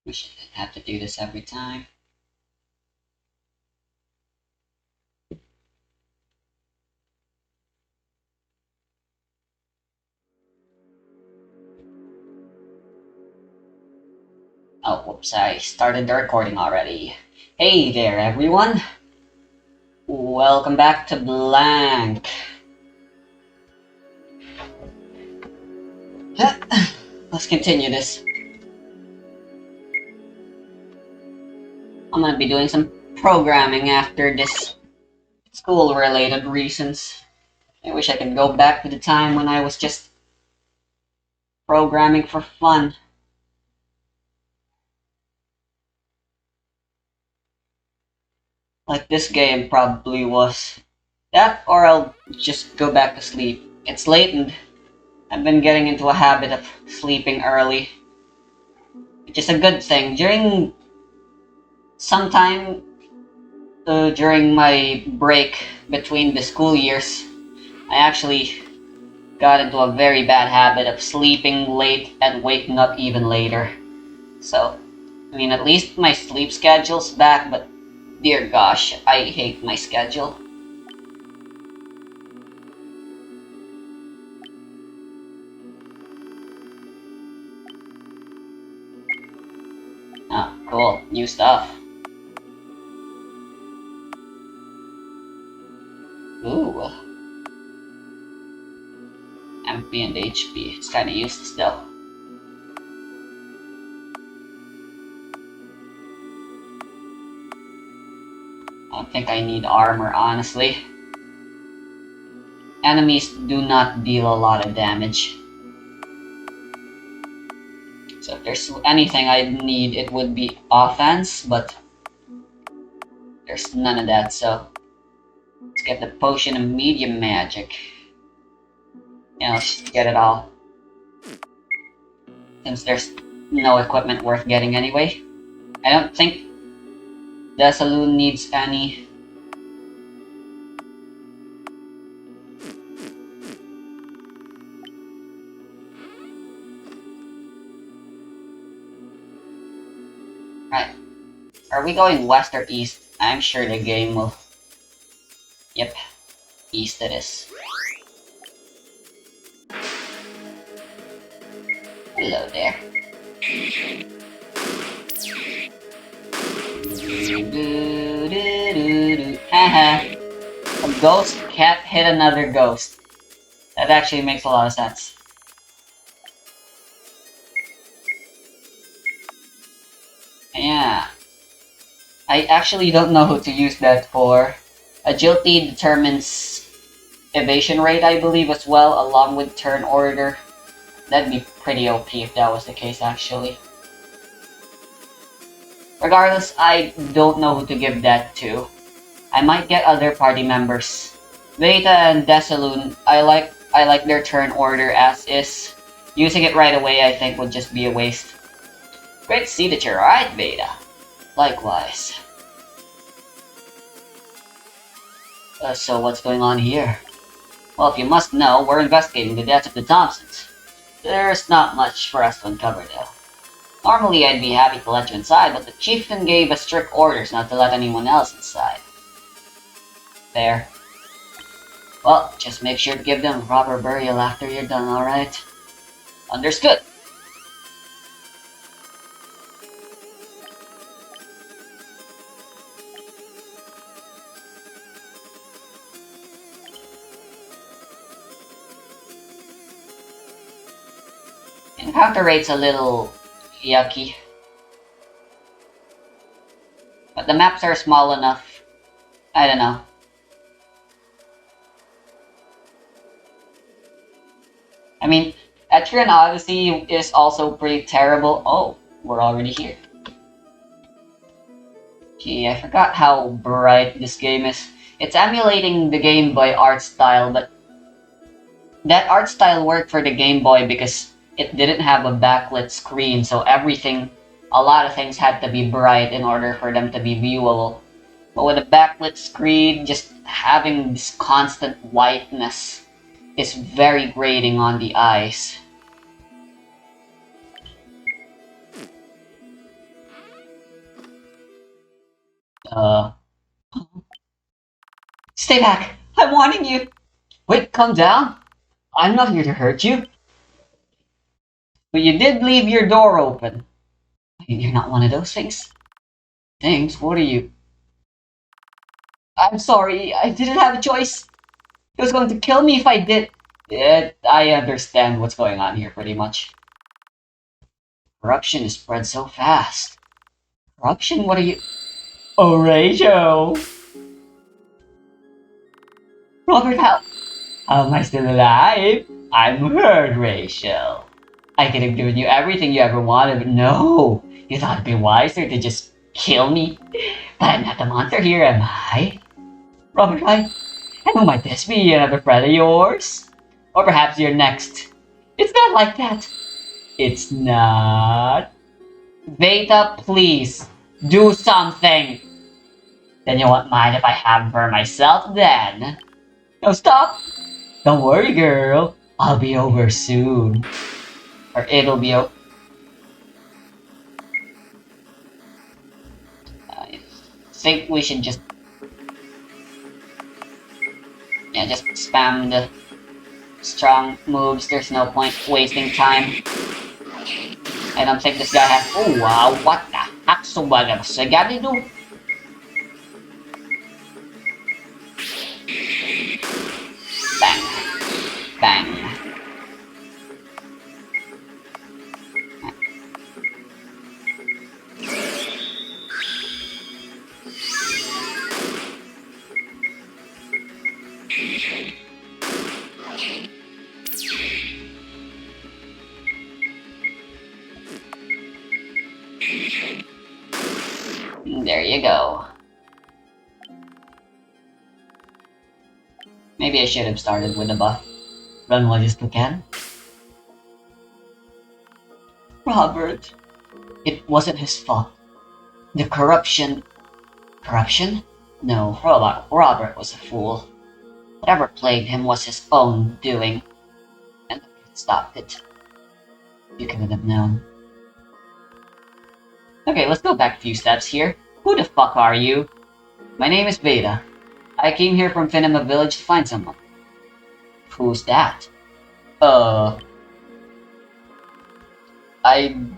We should have to do this every time. Oh, whoops, I started the recording already. Hey there, everyone. Welcome back to Blank. Let's continue this. I'm gonna be doing some programming after this school-related reasons. I wish I could go back to the time when I was just programming for fun. Like this game probably was. That, or I'll just go back to sleep. It's late and I've been getting into a habit of sleeping early, which is a good thing. Sometime during my break between the school years, I actually got into a very bad habit of sleeping late and waking up even later. So, I mean, at least my sleep schedule's back, but dear gosh, I hate my schedule. Oh, cool. New stuff. Ooh. MP and HP. It's kinda useless though. I don't think I need armor, honestly. Enemies do not deal a lot of damage. So if there's anything I need, it would be offense, but there's none of that, so let's get the potion of medium magic. Yeah, let's just get it all. Since there's no equipment worth getting anyway. I don't think the saloon needs any. Right. Are we going west or east? I'm sure the game will... Yep. East it is. Hello there. Haha. A ghost can't hit another ghost. That actually makes a lot of sense. Yeah. I actually don't know who to use that for. Agility determines evasion rate, I believe, as well, along with turn order. That'd be pretty OP if that was the case, actually. Regardless, I don't know who to give that to. I might get other party members. Veta and Desaloon, I like their turn order as is. Using it right away, I think, would just be a waste. Great to see that you're alright, Veta. Likewise. So what's going on here? Well, if you must know, we're investigating the death of the Thompsons. There's not much for us to uncover, though. Normally, I'd be happy to let you inside, but the chieftain gave us strict orders not to let anyone else inside. Fair. Well, just make sure to give them proper burial after you're done, alright? Understood. Encounter rate's a little yucky. But the maps are small enough. I don't know. I mean, Etrian Odyssey is also pretty terrible. Oh, we're already here. Gee, I forgot how bright this game is. It's emulating the Game Boy art style, but that art style worked for the Game Boy because it didn't have a backlit screen, so a lot of things had to be bright in order for them to be viewable. But with a backlit screen, just having this constant whiteness is very grating on the eyes. Uh, Stay back! I'm warning you! Wait, calm down. I'm not here to hurt you. But you did leave your door open. You're not one of those things. Things? What are you? I'm sorry, I didn't have a choice. It was going to kill me if I did. I understand what's going on here pretty much. Corruption is spread so fast. Corruption? What are you? Oh, Rachel! Robert, how am I still alive? I'm hurt, Rachel. I could have given you everything you ever wanted, but no! You thought it'd be wiser to just kill me? But I'm not the monster here, am I? Robert, and who might this be? Another friend of yours? Or perhaps you're next. It's not like that. It's not. Veta, please, do something. Then you won't mind if I have her myself then. No, stop. Don't worry, girl. I'll be over soon. Or it'll be over. I think we should just... Yeah, just spam the strong moves. There's no point wasting time. I don't think this guy has... Oh, wow. What the heck? So what else I gotta do? Bang. Bang. There you go. Maybe I should have started with the buff. Run while you still can. Robert. It wasn't his fault. The corruption... Corruption? No, Robert was a fool. Whatever plagued him was his own doing. And I stopped it. You couldn't have known. Okay, let's go back a few steps here. Who the fuck are you? My name is Veda. I came here from Finema Village to find someone. Who's that? I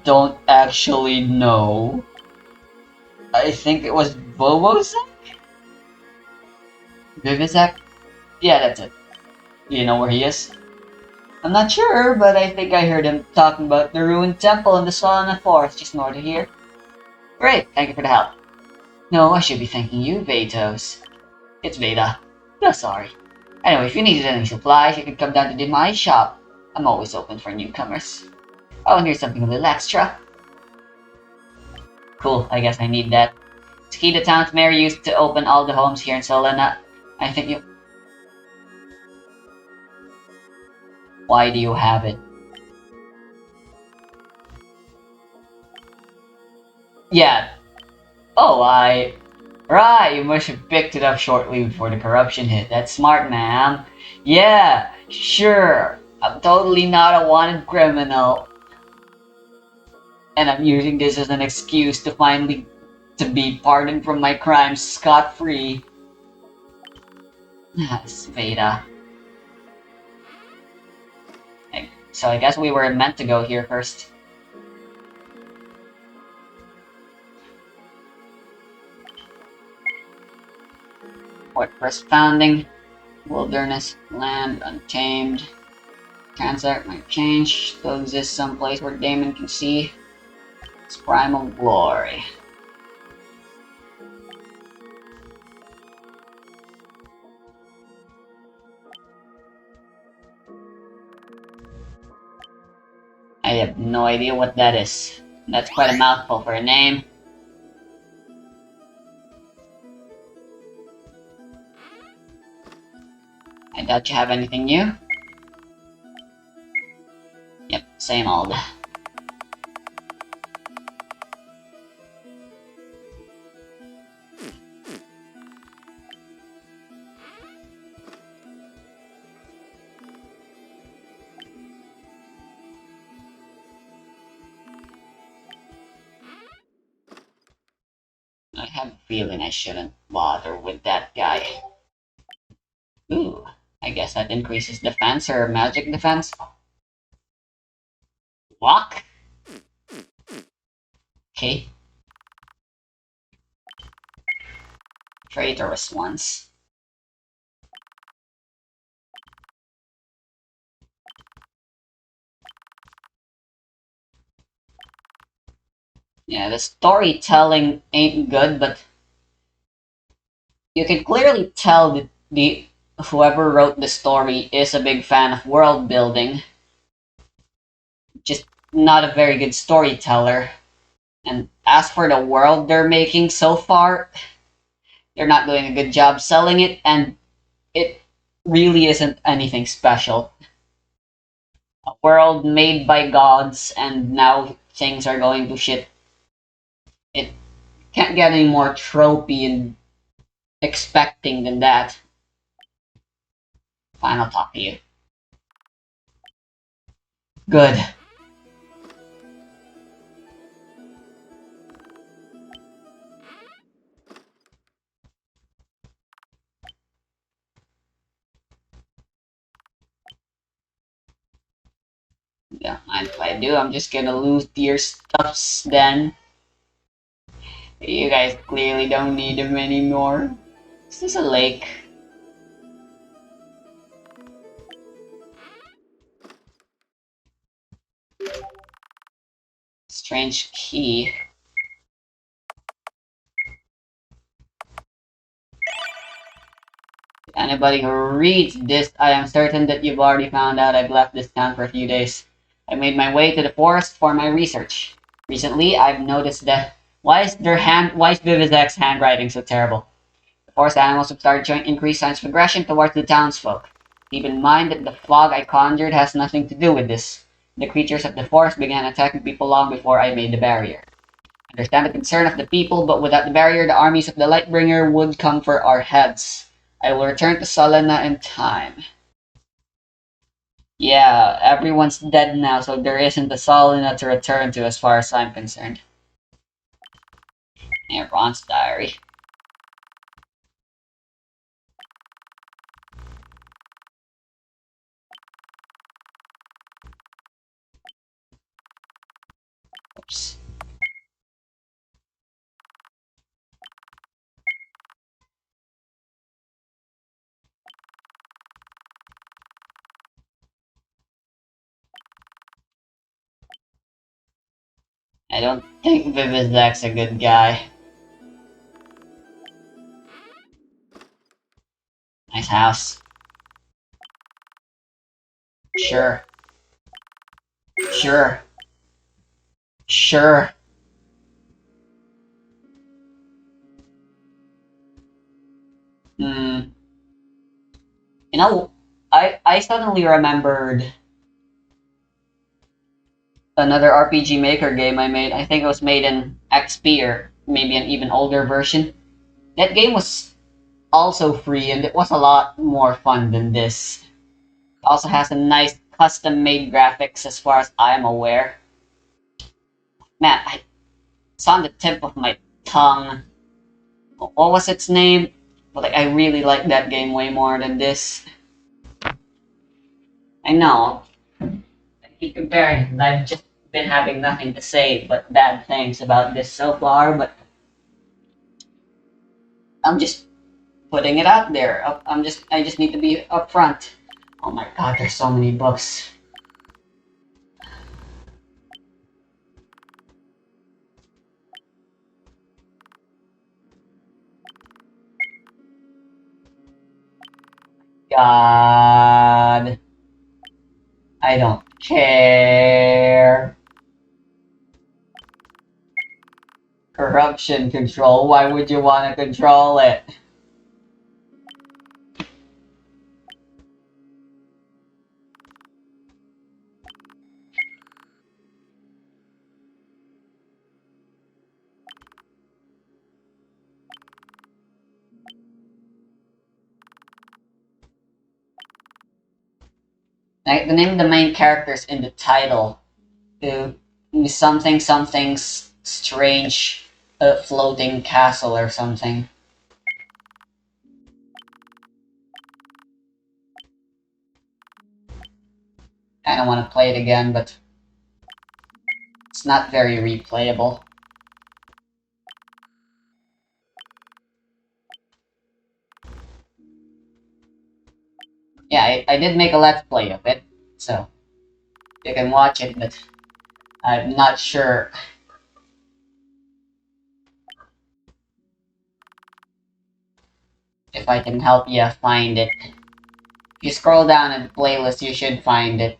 don't actually know. I think it was Bobozak? Vivizak? Yeah, that's it. Do you know where he is? I'm not sure, but I think I heard him talking about the ruined temple in the Solana Forest just north of here. Great, thank you for the help. No, I should be thanking you, Vatos. It's Veda. No, sorry. Anyway, if you needed any supplies, you can come down to my shop. I'm always open for newcomers. Oh, and here's something a little extra. Cool, I guess I need that. It's key the town's mayor used to open all the homes here in Solana. I think you... Why do you have it? Yeah. Oh, Right, you must have picked it up shortly before the corruption hit. That's smart, ma'am. Yeah, sure. I'm totally not a wanted criminal. And I'm using this as an excuse to finally to be pardoned from my crimes scot-free. Sveta. So I guess we were meant to go here first. What first founding? Wilderness, land, untamed. Transact might change. Still exists someplace where Damon can see its primal glory. I have no idea what that is. That's quite a mouthful for a name. I doubt you have anything new. Yep, same old. have a feeling I shouldn't bother with that guy. Ooh, I guess that increases defense or magic defense. Walk? Okay. Traitorous ones. Yeah, the storytelling ain't good, but you can clearly tell that the whoever wrote the story is a big fan of world building, just not a very good storyteller. And as for the world they're making so far, they're not doing a good job selling it, and it really isn't anything special. A world made by gods, and now things are going to shit. It can't get any more tropey and expecting than that. Fine, I'll talk to you. Good. Yeah, mind if I do? I'm just gonna lose your stuffs then. You guys clearly don't need them anymore. Is this a lake? Strange key. Anybody who reads this, I am certain that you've already found out I've left this town for a few days. I made my way to the forest for my research. Recently, I've noticed that why is Vivizek's handwriting so terrible? The forest animals have started showing increased signs of aggression towards the townsfolk. Keep in mind that the fog I conjured has nothing to do with this. The creatures of the forest began attacking people long before I made the barrier. I understand the concern of the people, but without the barrier, the armies of the Lightbringer would come for our heads. I will return to Solana in time. Yeah, everyone's dead now, so there isn't a Solana to return to as far as I'm concerned. And Ron's diary. Oops. I don't think Vivizek's a good guy. Nice house. Sure. Sure. Sure. Hmm. You know, I suddenly remembered another RPG Maker game I made. I think it was made in XP or maybe an even older version. That game was also free and it was a lot more fun than this. It also has a nice custom made graphics as far as I'm aware. Man, it's on the tip of my tongue. What was its name? But like, I really like that game way more than this. I know. I keep comparing because I've just been having nothing to say but bad things about this so far, but I'm just putting it out there. I just need to be upfront. Oh my god, there's so many books. God. I don't care. Corruption control. Why would you want to control it? Like the name of the main characters in the title. uh, Something something's strange. a floating castle or something. I don't want to play it again, but it's not very replayable. Yeah, I did make a let's play of it, so you can watch it, but I'm not sure if I can help you find it. If you scroll down in the playlist, you should find it.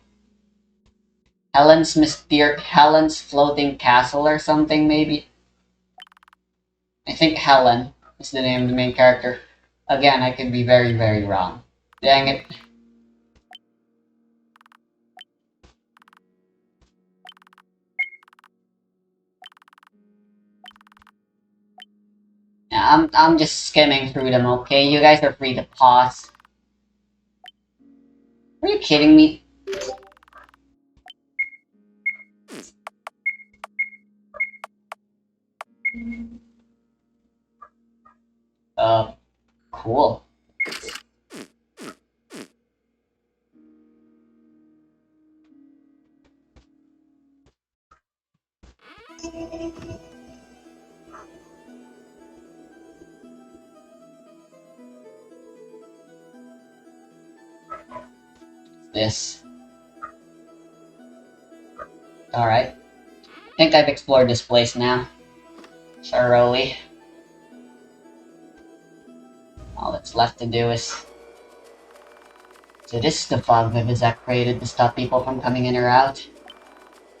Helen's Floating Castle or something, maybe? I think Helen is the name of the main character. Again, I could be very, very wrong. Dang it. Yeah, I'm just skimming through them, okay? You guys are free to pause. Are you kidding me? Uh, cool. This. Alright. I think I've explored this place now. Thoroughly. All that's left to do is... So this is the fog Vivizak created to stop people from coming in or out.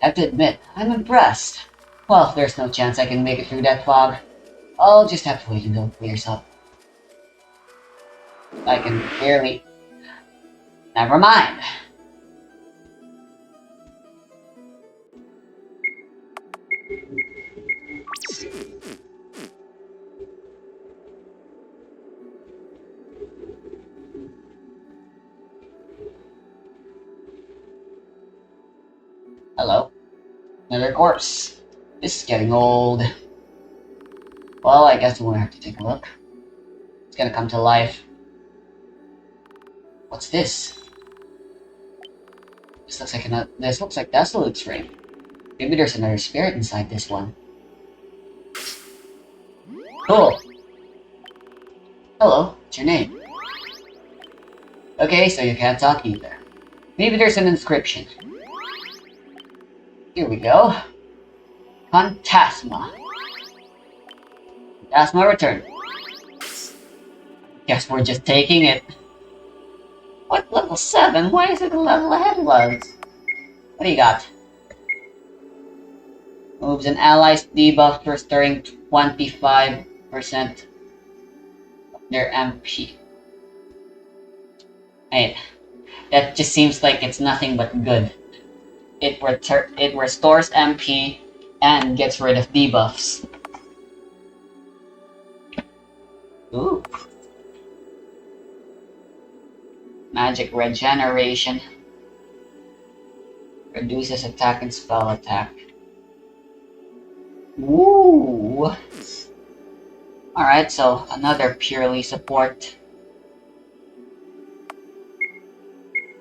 I have to admit, I'm impressed. Well, there's no chance I can make it through that fog. I'll just have to wait until it clears up. I can clearly... Never mind. Hello. Another corpse. This is getting old. Well, I guess we'll have to take a look. It's gonna come to life. What's this? This looks like Desolute's ring. Maybe there's another spirit inside this one. Cool. Hello, what's your name? Okay, so you can't talk either. Maybe there's an inscription. Here we go. Phantasma. Phantasma return. Guess we're just taking it. What, level 7? Why is it a level ahead of us? What do you got? Moves and allies debuff restoring 25% of their MP. Right. That just seems like it's nothing but good. It restores MP and gets rid of debuffs. Ooh. Magic regeneration. Reduces attack and spell attack. Woo! Alright, so another purely support.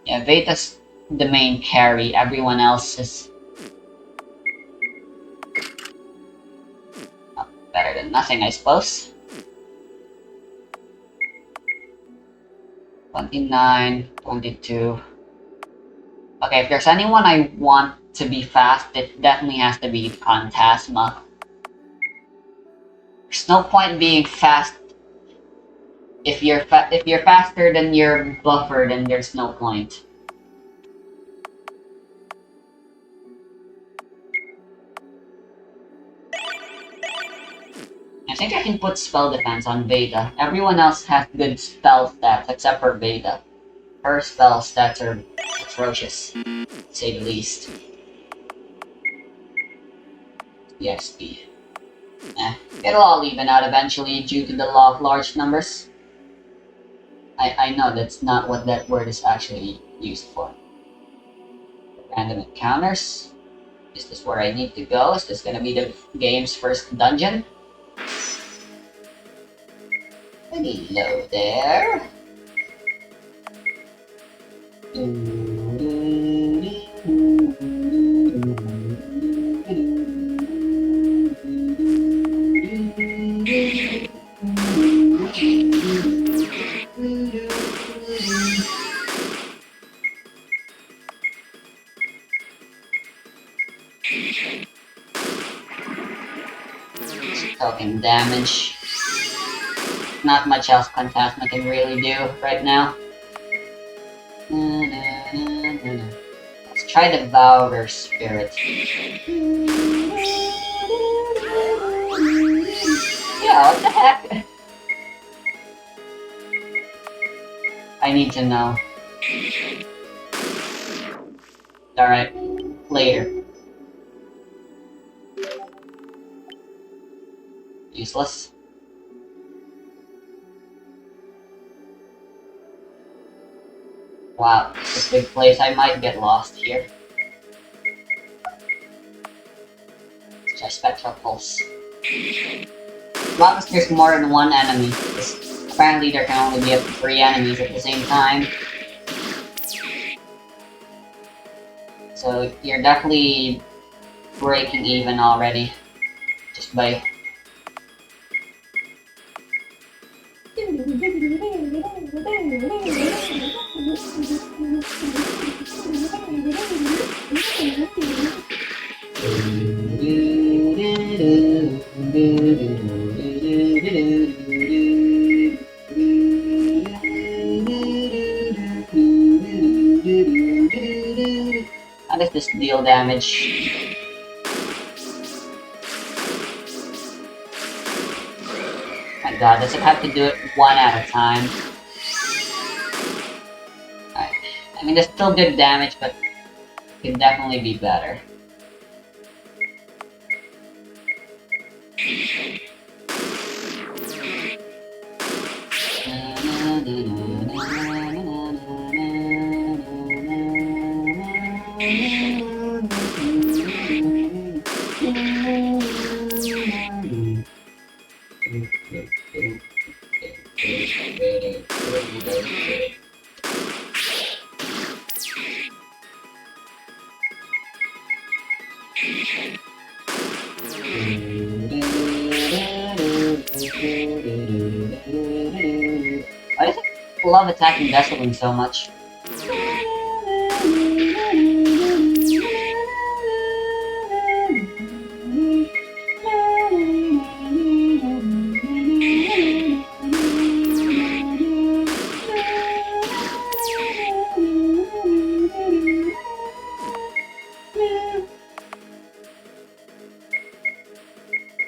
Yeah, Veta's the main carry, everyone else is better than nothing, I suppose. 29, 22. Okay, if there's anyone I want to be fast, it definitely has to be Phantasma. There's no point being fast if you're faster than your buffer, then there's no point. I think I can put spell defense on Veta. Everyone else has good spell stats except for Veta. Her spell stats are atrocious, to say the least. EXP. It'll all even out eventually due to the law of large numbers. I know that's not what that word is actually used for. Random encounters. Is this where I need to go? Is this gonna be the game's first dungeon? Hello there. Token damage. Not much else Phantasma can really do right now. Let's try the Devourer Spirit. Yeah, what the heck? I need to know. Alright, later. Useless. Wow, this big place, I might get lost here. Let's try Spectral Pulse. As long as there's more than one enemy, because apparently there can only be up to 3 enemies at the same time. So you're definitely breaking even already, just by... How does this deal damage? My god, does it have to do it one at a time? Alright. I mean, there's still good damage, but it could definitely be better. Why does it love attacking Desolate so much?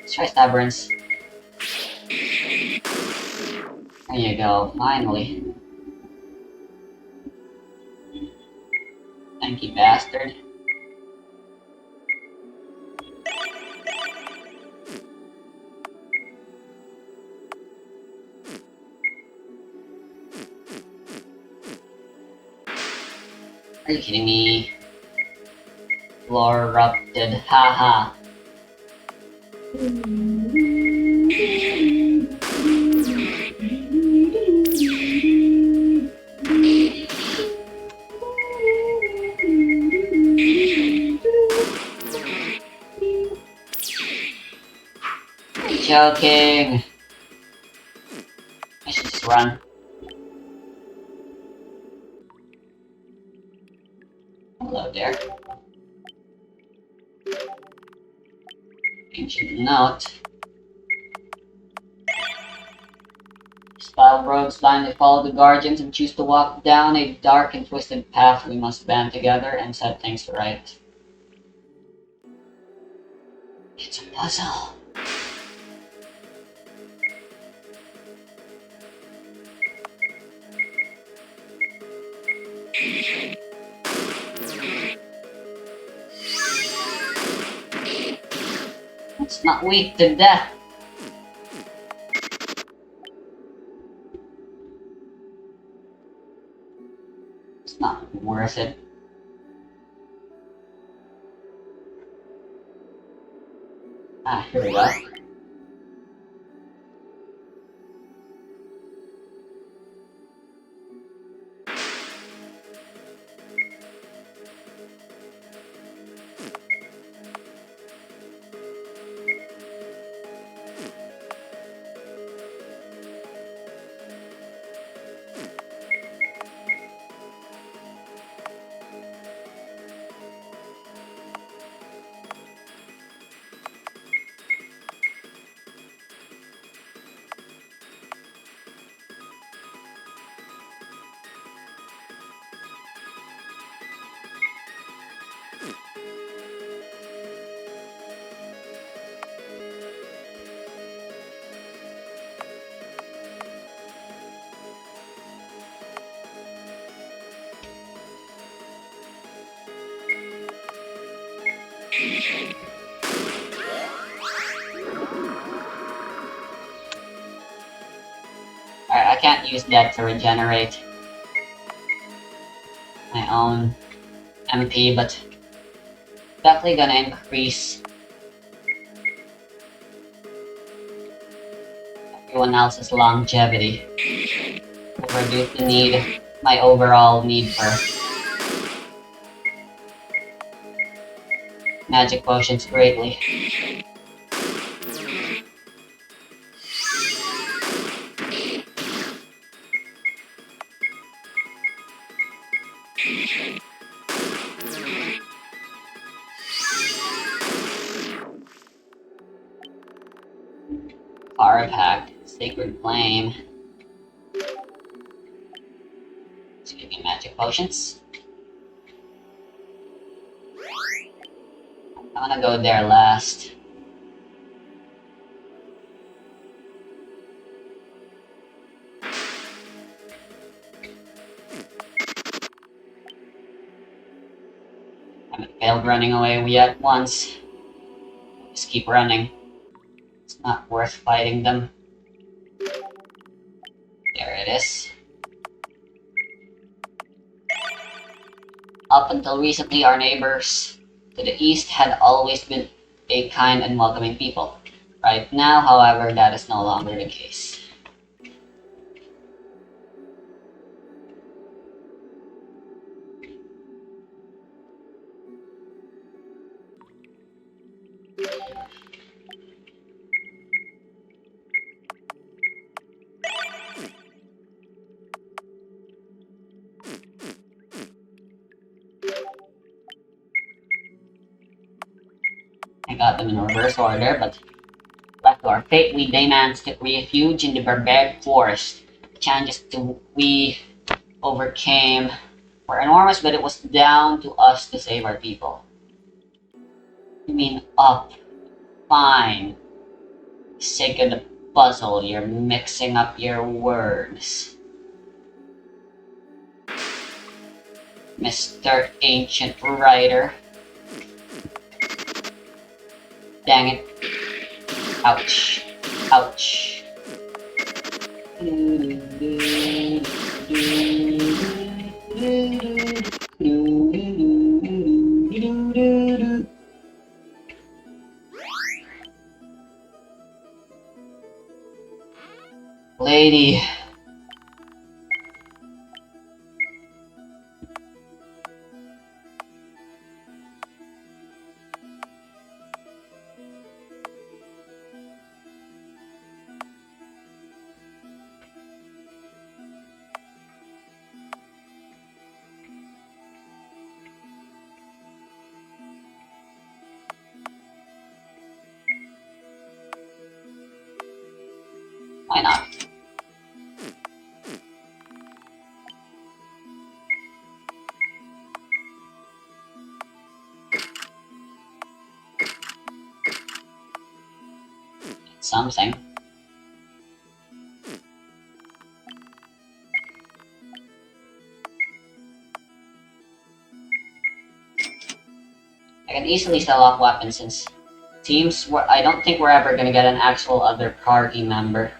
Let's try Stubborns. There you go, finally. Thank you, bastard. Are you kidding me? Floor erupted, haha. Joking. I should just run. Hello there. Ancient note. Spile rogues blindly follow the guardians and choose to walk down a dark and twisted path. We must band together and set things right. It's a puzzle. It's not weak to death. It's not worth it. Ah, here we go. can't use that to regenerate my own MP, but definitely gonna increase everyone else's longevity. Will reduce the need, my overall need for magic potions greatly. Power Pack, Sacred Flame. Speaking magic potions. I'm gonna go there last. I haven't failed running away yet once. Just keep running. It's not worth fighting them. There it is. Up until recently, our neighbors to the east had always been a kind and welcoming people. Right now, however, that is no longer the case. I got them in reverse order, but left to our fate, we Daemons took refuge in the barbaric forest. The challenges we overcame were enormous, but it was down to us to save our people. You mean up? Fine. For the sake of the puzzle, you're mixing up your words. Mr. Ancient Writer. Dang it. Ouch. Ouch. Lady. Why not? Something. I can easily sell off weapons since teams I don't think we're ever gonna get an actual other party member.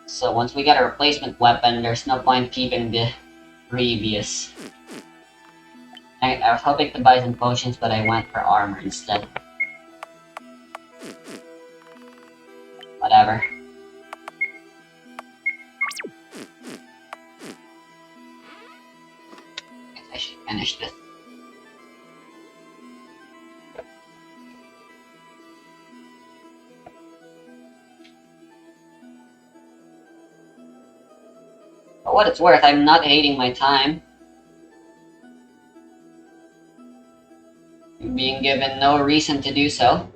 So once we get a replacement weapon, there's no point keeping the previous. I was hoping to buy some potions, but I went for armor instead. Whatever. Guess I should finish this. For what it's worth, I'm not hating my time. I'm being given no reason to do so.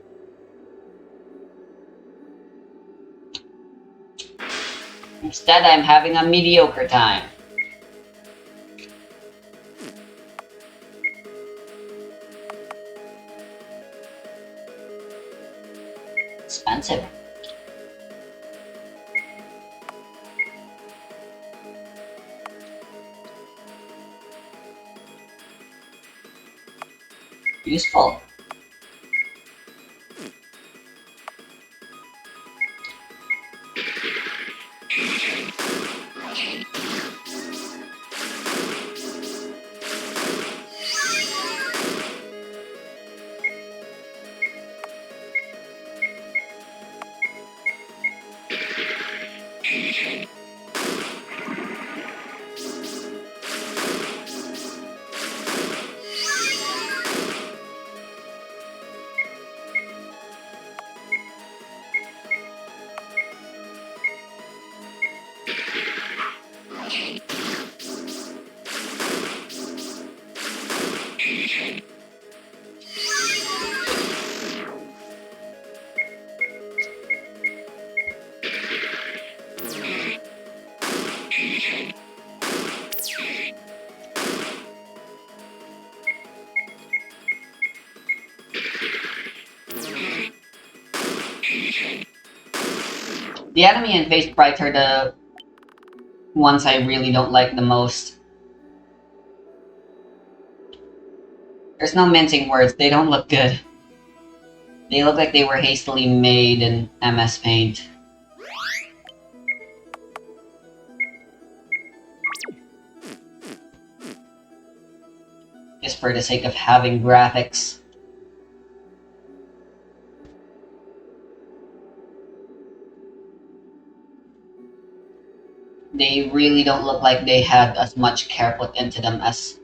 Instead, I'm having a mediocre time. Expensive. Useful. The enemy and face sprites are the ones I really don't like the most. There's no mincing words, they don't look good. They look like they were hastily made in MS Paint. Just for the sake of having graphics. They really don't look like they had as much care put into them as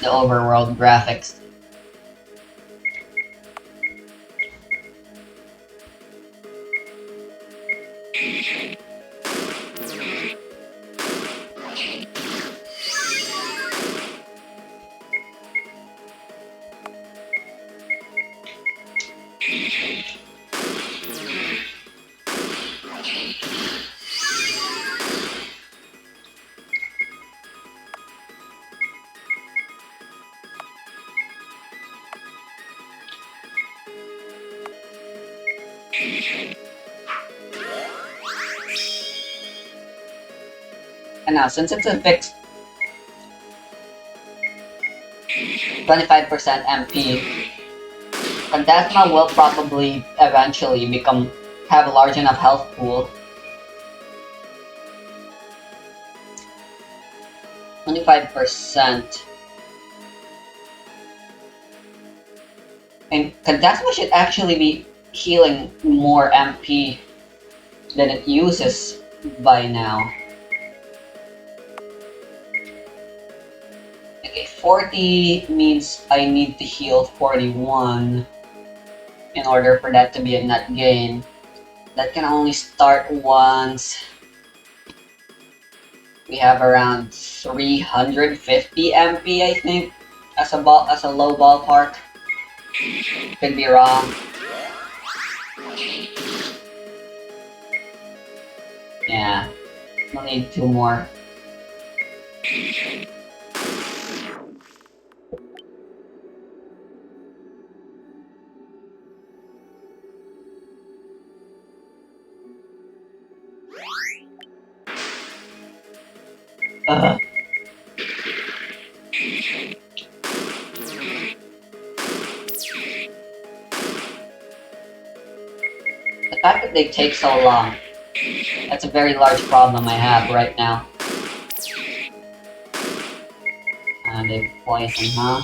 the overworld graphics. And now, since it's a fixed 25% MP, Phantasma will probably eventually have a large enough health pool. 25%. And Phantasma should actually be healing more MP than it uses by now. Okay, 40 means I need to heal 41 in order for that to be a net gain. That can only start once we have around 350 MP, I think, as a low ballpark. Could be wrong. Yeah, we'll need 2 more. The fact that they take so long, that's a very large problem I have right now. And they poison, huh?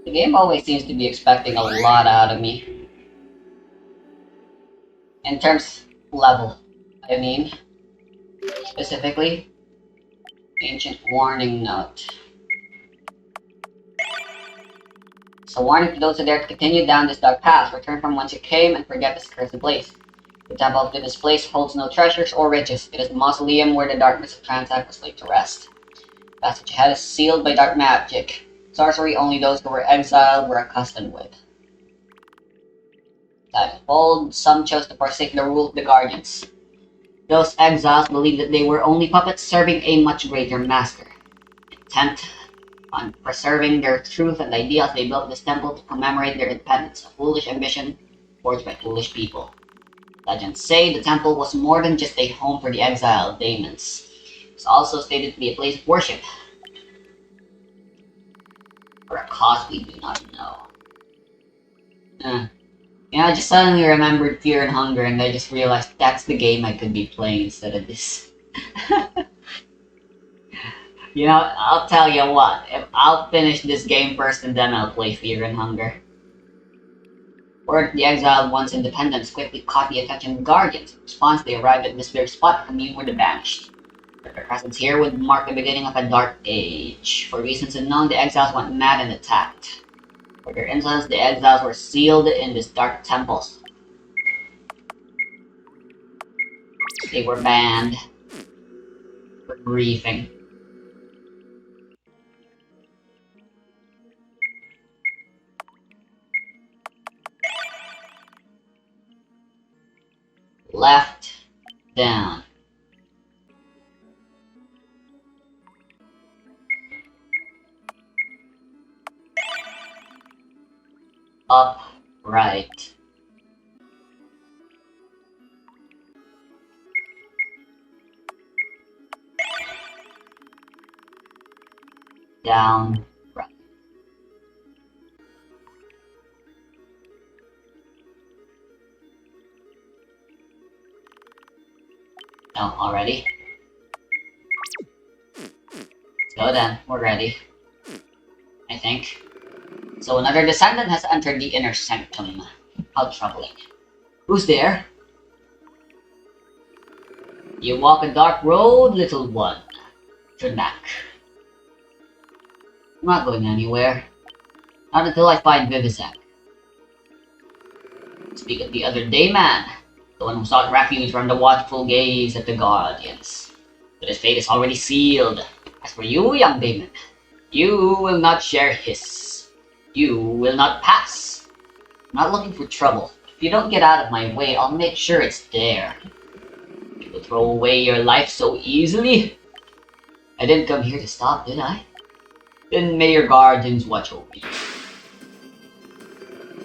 The game always seems to be expecting a lot out of me. In terms level, I mean. Specifically, Ancient Warning Note. So warning to those who dare to continue down this dark path, return from whence you came and forget this cursed place. The temple of this place holds no treasures or riches. It is the mausoleum where the darkness of Transact was laid to rest. The passage ahead is sealed by dark magic. Sorcery only those who were exiled were accustomed with. Time of old, some chose to forsake the rule of the guardians. Those exiles believed that they were only puppets serving a much greater master. Intent on preserving their truth and ideals, they built this temple to commemorate their independence, a foolish ambition forged by foolish people. Legends say the temple was more than just a home for the exiled daemons. It was also stated to be a place of worship. For a cause we do not know. You know, I just suddenly remembered Fear and Hunger, and I just realized that's the game I could be playing instead of this. You know, I'll tell you what, if I'll finish this game first and then I'll play Fear and Hunger. Word the exiled one's independence quickly caught the attention of Guardians. In response, they arrived at this very spot to commune with the banished. Their presence here would mark the beginning of a dark age. For reasons unknown, the exiles went mad and attacked. For their insolence, the exiles were sealed in this dark temples. They were banned for griefing. Left, down. Up, right. Down, right. No, already? Let's go then, we're ready. I think. So another descendant has entered the inner sanctum. How troubling. Who's there? You walk a dark road, little one. Turn back. I'm not going anywhere. Not until I find Vivizek. Speak of the other day man. The one who sought refuge from the watchful gaze of the Guardians. But his fate is already sealed. As for you, young Damon, you will not share his. You will not pass. I'm not looking for trouble. If you don't get out of my way, I'll make sure it's there. You will throw away your life so easily? I didn't come here to stop, did I? Then may your guardians watch over you.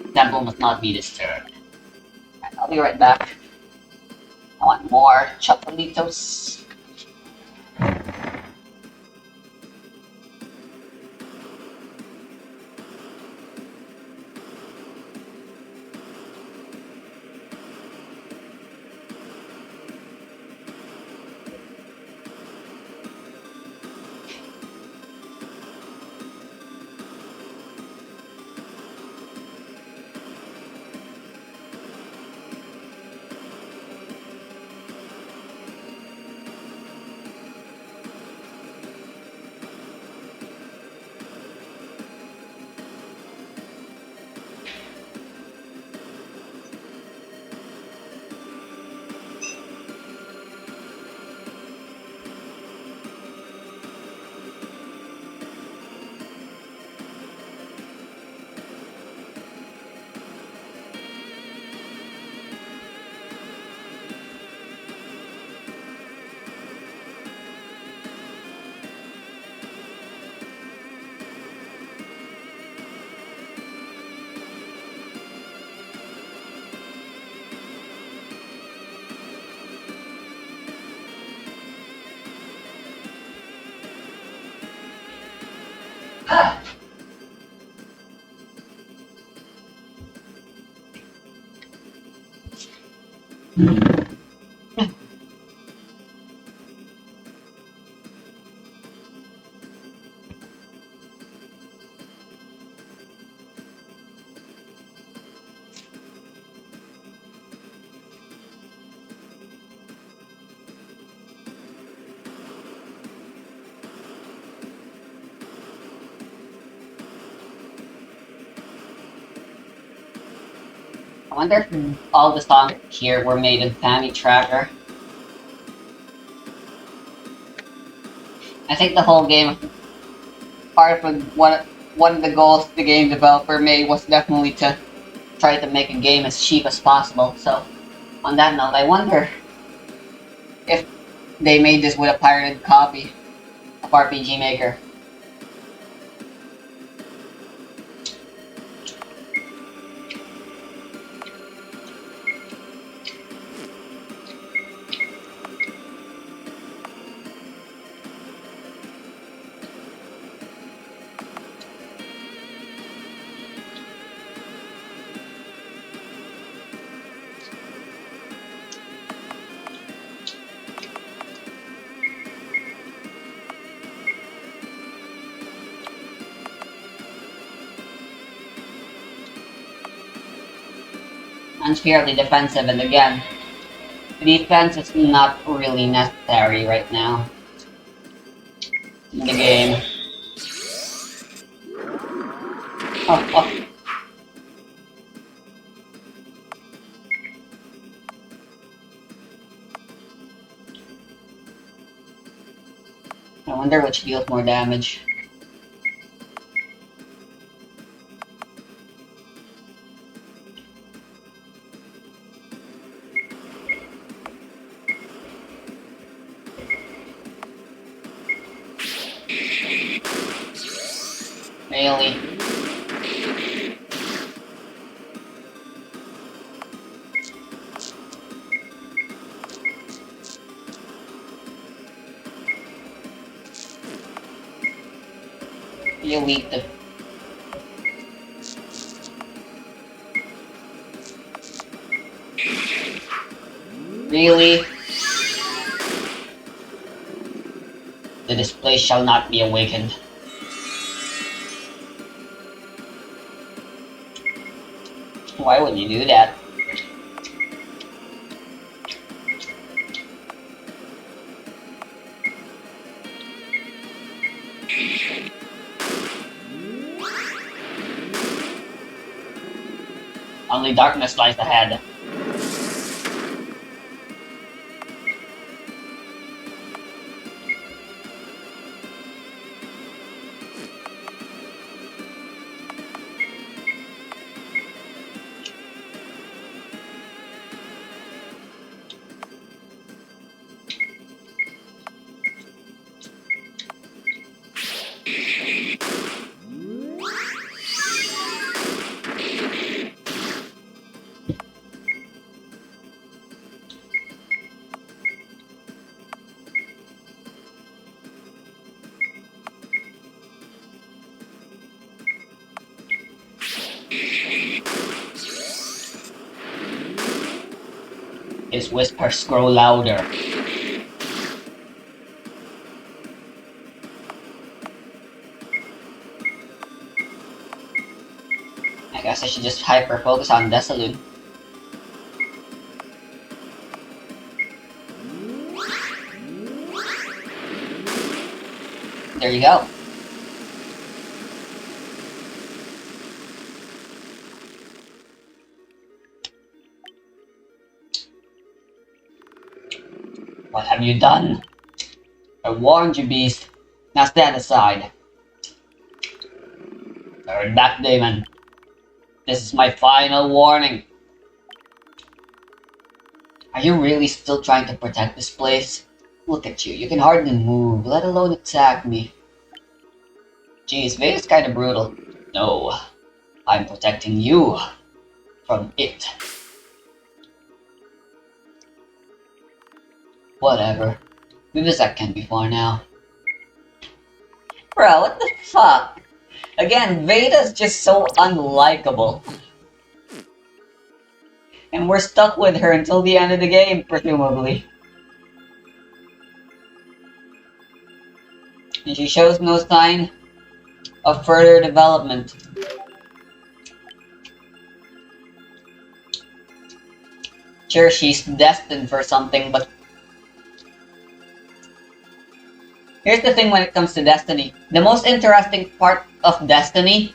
The temple must not be disturbed. Right, I'll be right back. I want more chocolitos. I wonder if all the songs here were made in Family Tracker. I think the whole game, part of one of the goals the game developer made was definitely to try to make a game as cheap as possible. So, on that note, I wonder if they made this with a pirated copy of RPG Maker. unfairly defensive, and again, defense is not really necessary right now in the game. Oh, oh. I wonder which deals more damage. Really? You weak to. Really? The display shall not be awakened. Why would you do that? Only darkness lies ahead. His whispers grow louder. I guess I should just hyper-focus on Desolate. There you go. What have you done? I warned you, beast. Now stand aside. Turn back, Damon. This is my final warning. Are you really still trying to protect this place? Look at you. You can hardly move, let alone attack me. Geez, Vader's kinda brutal. No. I'm protecting you from it. Whatever. Vivizek can be far now. Bro, what the fuck? Again, Veda's just so unlikable. And we're stuck with her until the end of the game, presumably. And she shows no sign of further development. Sure, she's destined for something, but here's the thing when it comes to Destiny. The most interesting part of Destiny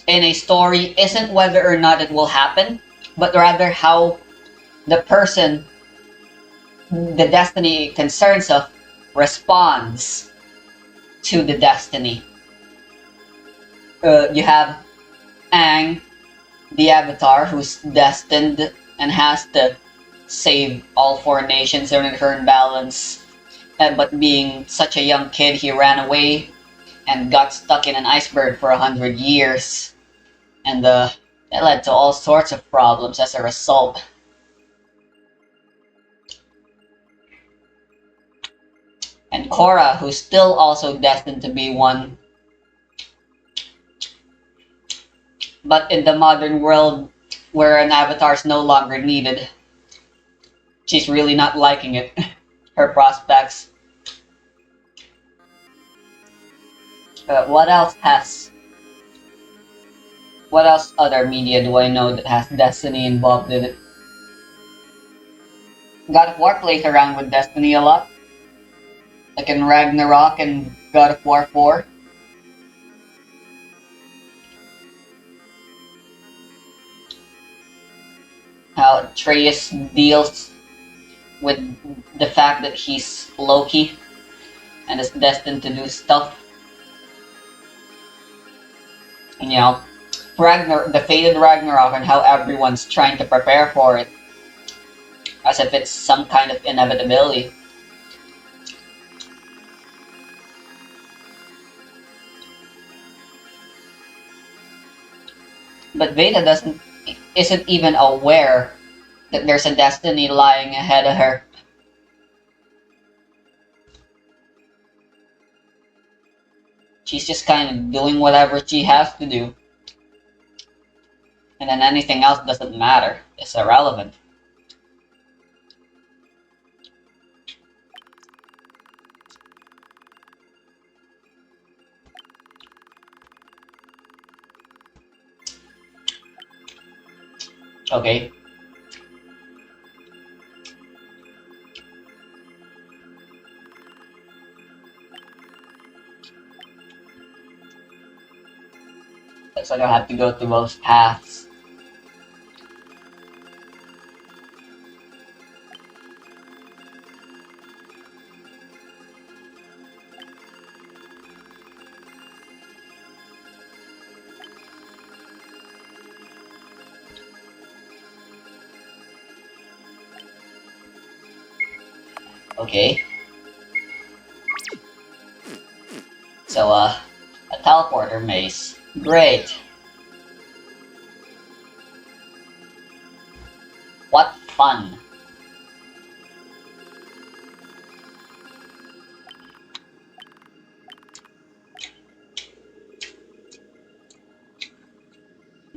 in a story isn't whether or not it will happen, but rather how the person the Destiny concerns of responds to the Destiny. You have Aang, the Avatar, who's destined and has to save all four nations in return balance. But being such a young kid, he ran away and got stuck in an iceberg for 100 years. And that led to all sorts of problems as a result. And Korra, who's still also destined to be one. But in the modern world, where an avatar is no longer needed, she's really not liking it. Her prospects. What else other media do I know that has Destiny involved in it? God of War plays around with Destiny a lot, like in Ragnarok and God of War 4. How Atreus deals with the fact that he's Loki and is destined to do stuff. And the fated Ragnarok and how everyone's trying to prepare for it as if it's some kind of inevitability. But Veda isn't even aware that there's a destiny lying ahead of her. She's just kind of doing whatever she has to do. And then anything else doesn't matter. It's irrelevant. Okay. So I don't have to go through those paths. Okay. So, a teleporter maze. Great. What fun.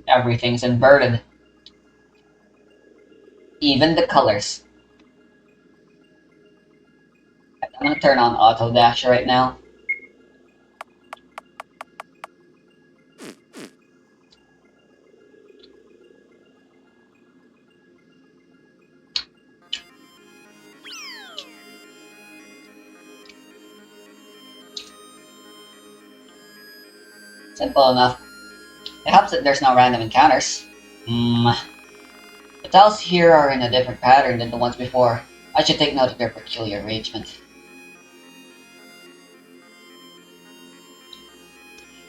Everything's inverted. Even the colors. I'm gonna turn on auto dash right now. Simple enough. It helps that there's no random encounters. The tiles here are in a different pattern than the ones before. I should take note of their peculiar arrangement.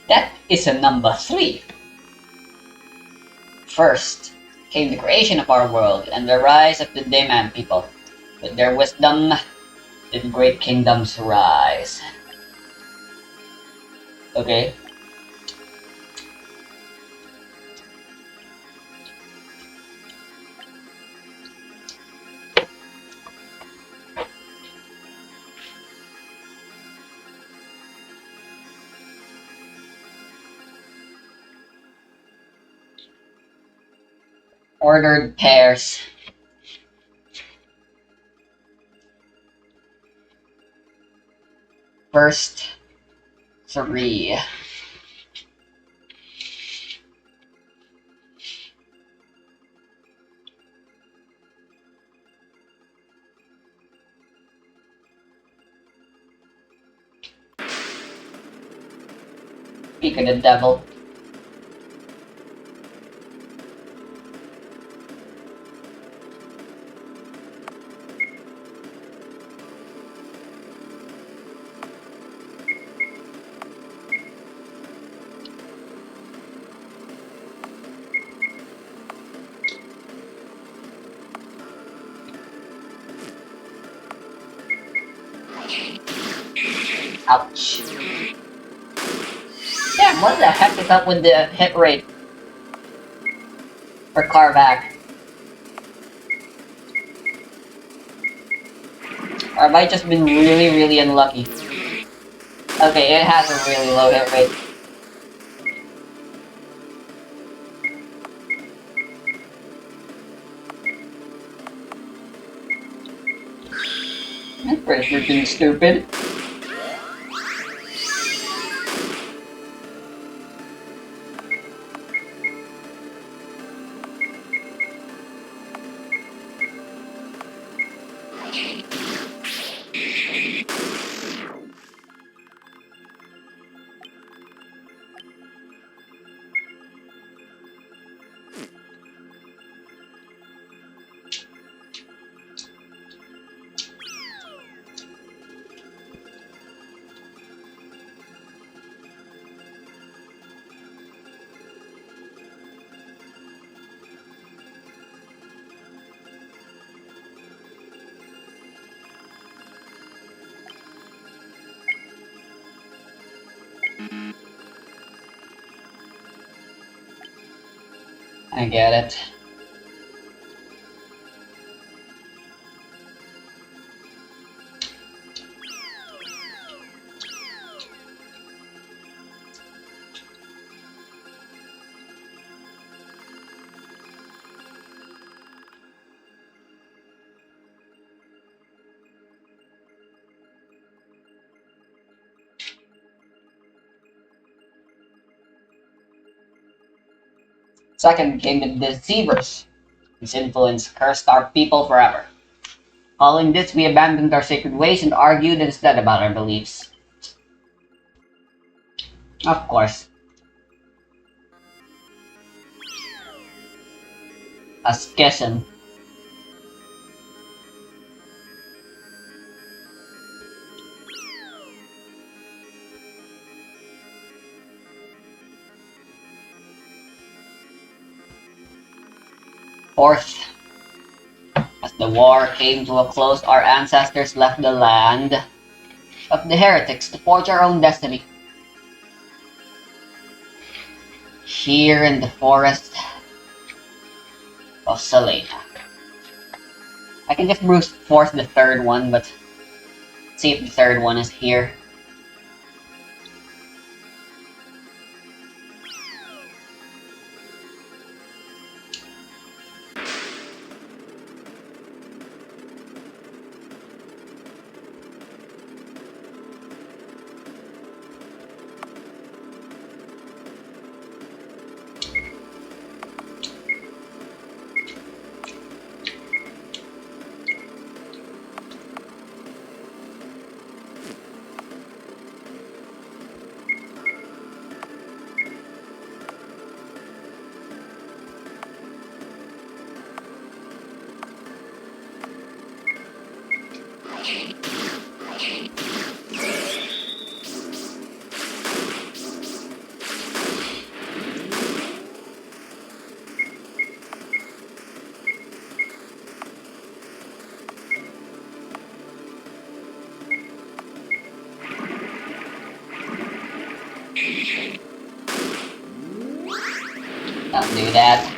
That is a number 3. First came the creation of our world and the rise of the Dayman people. With their wisdom, did great kingdoms rise. Okay. Ordered pairs. First 3. Speak of the devil. Ouch. Damn, what the heck is up with the hit rate for Carvac? Or have I just been really, really unlucky? Okay, it has a really low hit rate. That's pretty freaking stupid. I get it. Second came the Deceivers. His influence cursed our people forever. Following this, we abandoned our sacred ways and argued instead about our beliefs. Of course, a schism. Fourth, as the war came to a close, our ancestors left the land of the heretics to forge our own destiny. Here in the forest of Salena. I can just brute force the third one, but see if the third one is here. Don't do that.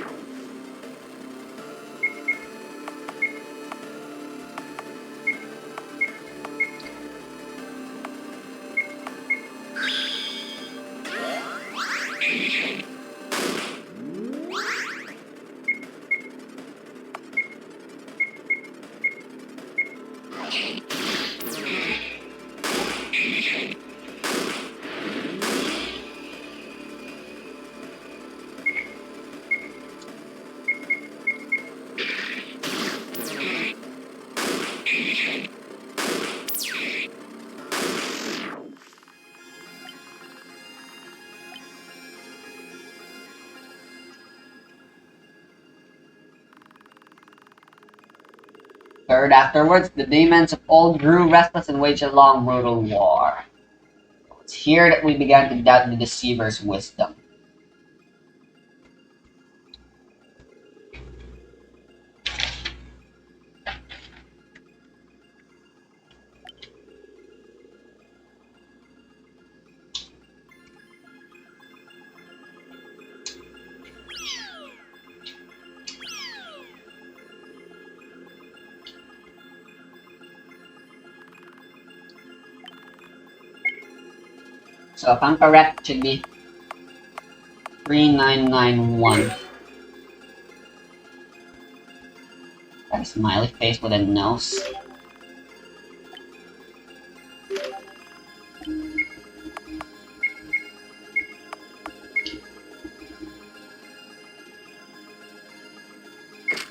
Third, afterwards, the demons of old grew restless and waged a long, brutal war. It's here that we began to doubt the deceiver's wisdom. So if I'm correct, it should be 3991. That smiley face with a nose.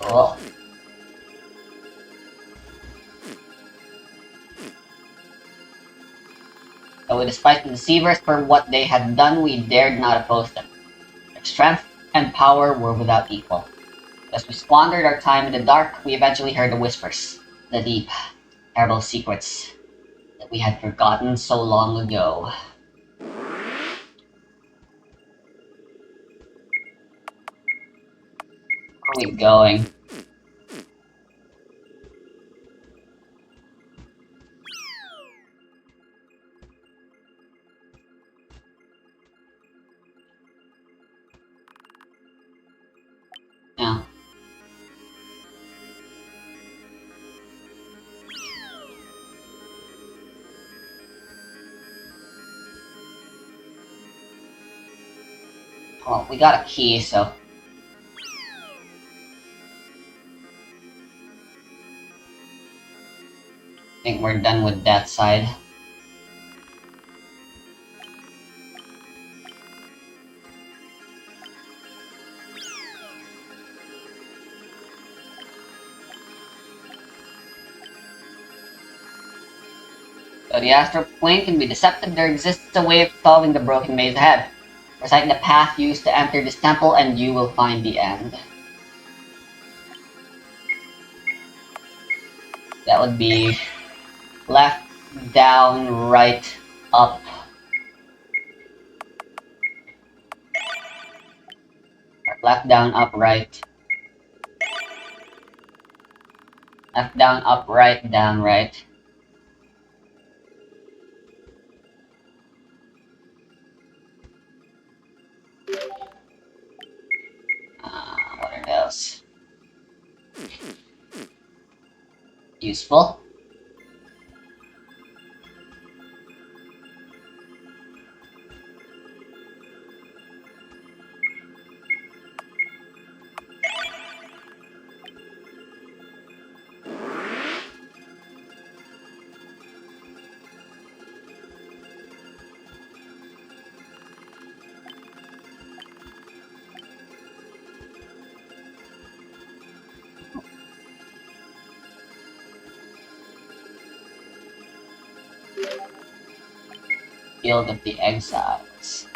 Oh. So despite the deceivers for what they had done, we dared not oppose them. Their strength and power were without equal. As we squandered our time in the dark, we eventually heard the whispers, the deep, terrible secrets that we had forgotten so long ago. Where are we going? Well, we got a key, so I think we're done with that side. Though the astral plane can be deceptive, there exists a way of solving the broken maze ahead. Recite the path used to enter this temple and you will find the end. That would be left, down, right, up. Left, down, up, right. Left, down, up, right, down, right. What are those? Useful. Guild of the Exiles.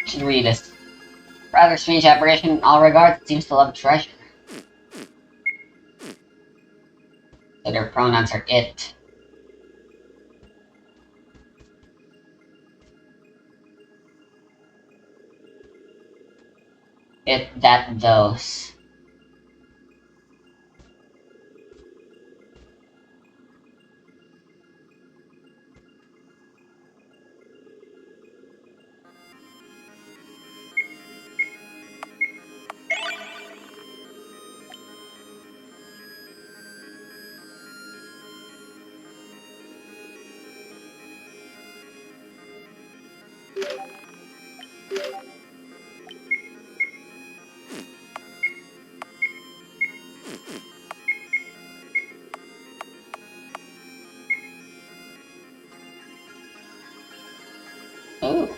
Should read this. Rather strange apparition in all regards, it seems to love treasure. So their pronouns are it. It, that, those. Ooh.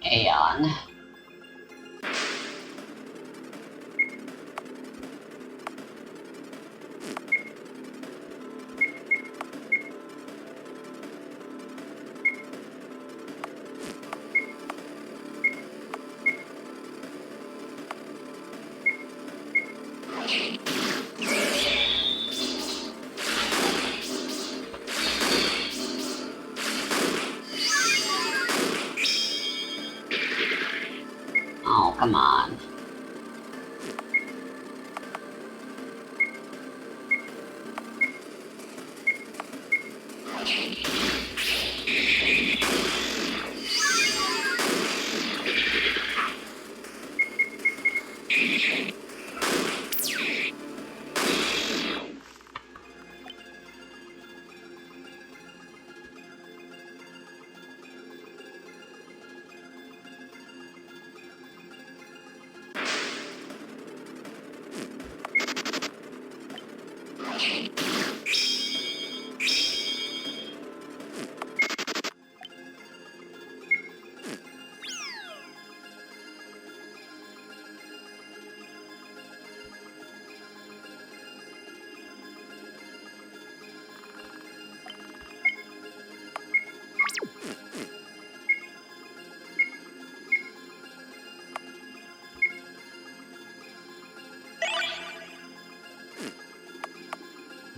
Aeon. Oh, come on.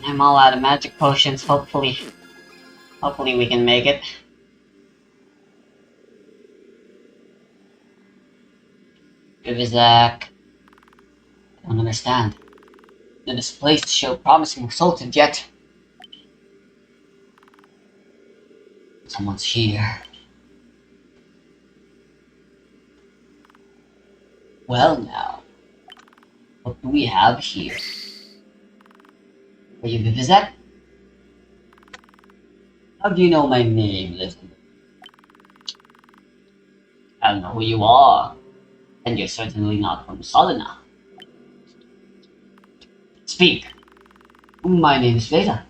I'm all out of magic potions. Hopefully we can make it. Vivizak. I don't understand. The displays show promising results and yet someone's here. Well now, what do we have here? Are you Vivizak? How do you know my name, Elizabeth? I don't know who you are, and you're certainly not from Solina. Speak. My name is Veda,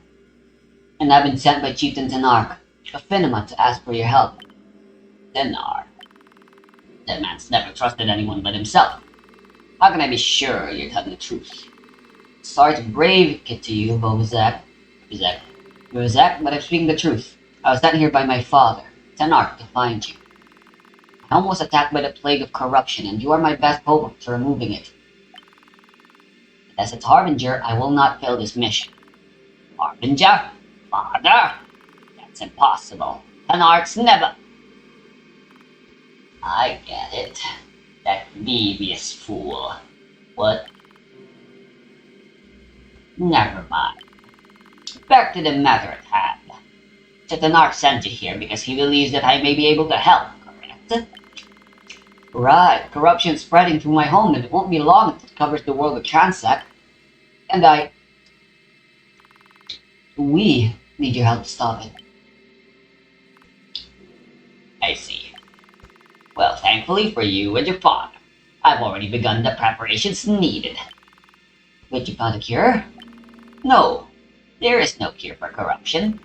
and I've been sent by Chieftain Tenark of Finima to ask for your help. Tenark? That man's never trusted anyone but himself. How can I be sure you're telling the truth? Sorry to brave it to you, Vivizak, but I'm speaking the truth. I was sent here by my father, Tenark, to find you. My home was attacked by the plague of corruption, and you are my best hope to removing it. As its harbinger, I will not fail this mission. Harbinger? Father? That's impossible. Tenark's never... I get it. That devious fool. What? Never mind. Back to the matter at hand. Tenark sent you here because he believes that I may be able to help, correct? Right. Corruption's spreading through my home and it won't be long until it covers the world of Transact. And we need your help to stop it. I see. Well, thankfully for you and your father, I've already begun the preparations needed. But you found a cure? No, there is no cure for corruption.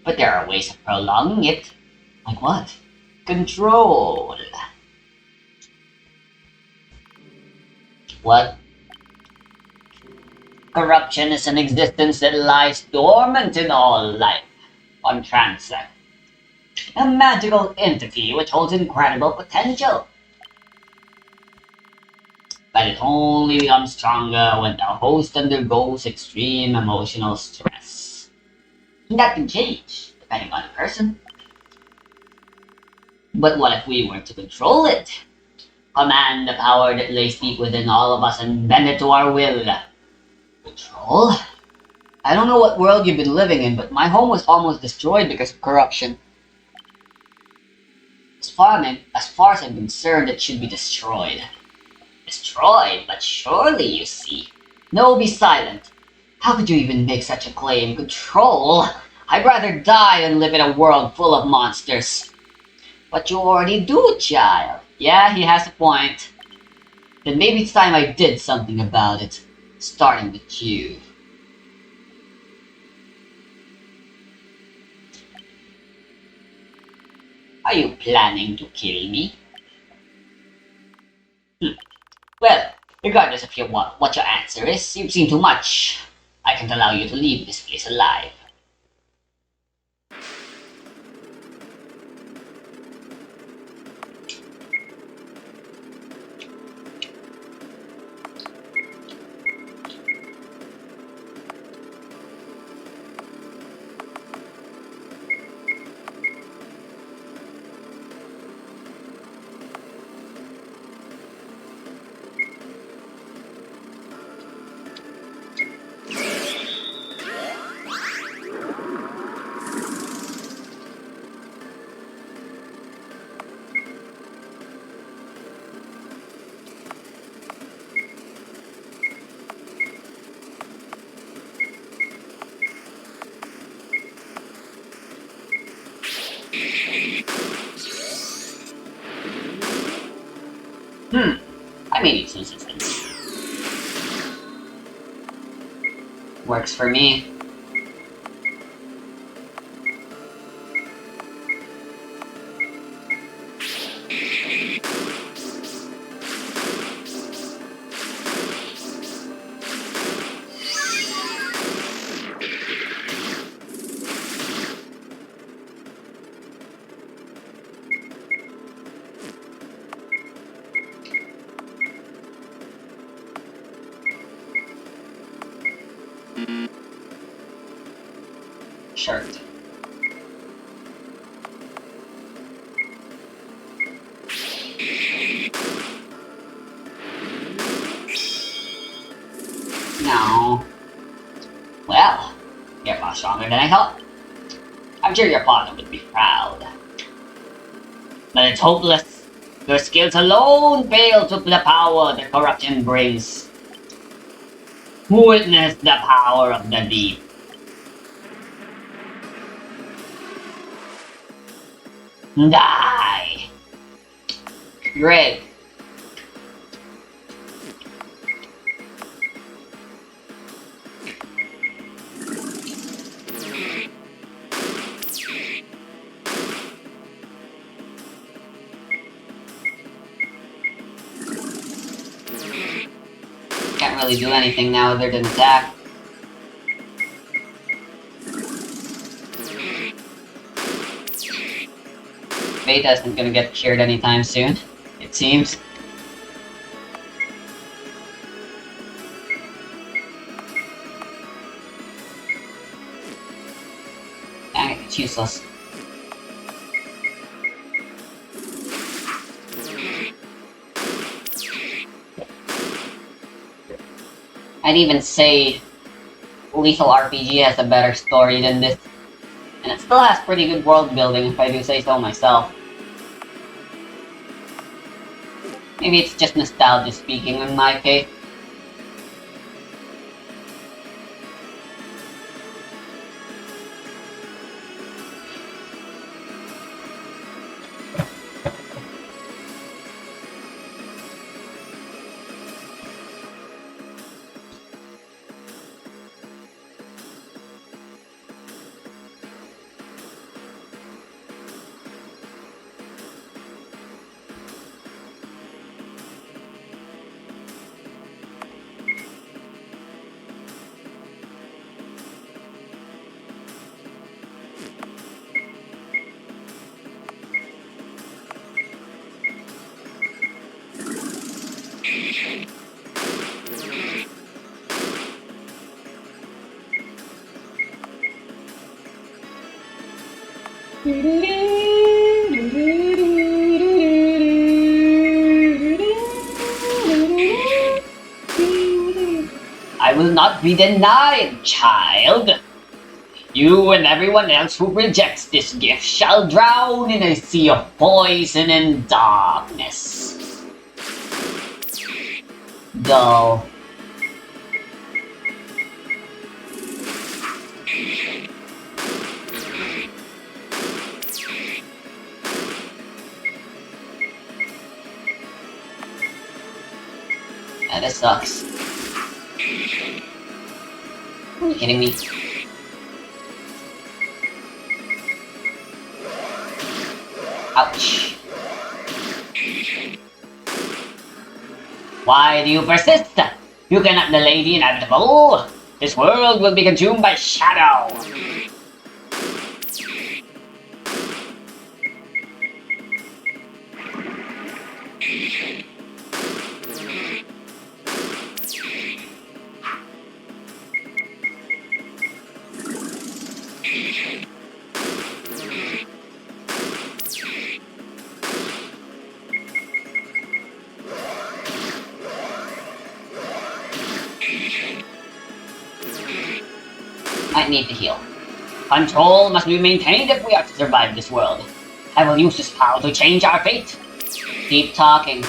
But there are ways of prolonging it. Like what? Control. What? Corruption is an existence that lies dormant in all life on Transact. A magical entity which holds incredible potential. But it only becomes stronger when the host undergoes extreme emotional stress. And that can change, depending on the person. But what if we were to control it? Command the power that lays deep within all of us and bend it to our will. Control? I don't know what world you've been living in, but my home was almost destroyed because of corruption. As far as I'm concerned, it should be destroyed. Destroyed? But surely, you see. No, be silent. How could you even make such a claim? Control? I'd rather die than live in a world full of monsters. But you already do, child. Yeah, he has a point. Then maybe it's time I did something about it. Starting with you. Are you planning to kill me? Well, regardless of what your answer is, you've seen too much. I can't allow you to leave this place alive. I may need some assistance. Works for me. shirt. No. Well, you're far stronger than I thought. I'm sure your father would be proud. But it's hopeless. Your skills alone fail to the power that corruption brings. Witness the power of the deep. Die! Great. Can't really do anything now other than attack. Beta isn't gonna get cured anytime soon, it seems. Dang it, it's useless. I'd even say Lethal RPG has a better story than this. And it still has pretty good world building, if I do say so myself. Maybe it's just nostalgia speaking in my case. I will not be denied, child. You and everyone else who rejects this gift shall drown in a sea of poison and darkness. Dull. This sucks. Are you kidding me? Ouch. Why do you persist? You cannot delay the inevitable. This world will be consumed by shadow. Might need to heal. Control must be maintained if we are to survive this world. I will use this power to change our fate. Keep talking.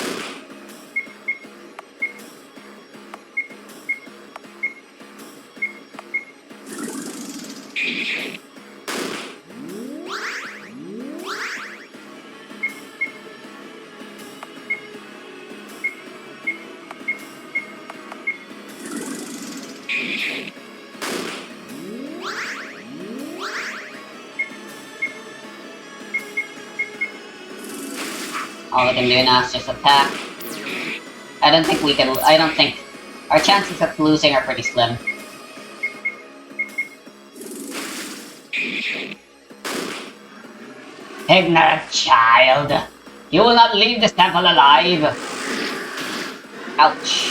All we can do now is just attack. I don't think our chances of losing are pretty slim. Ignorant child! You will not leave this temple alive! Ouch.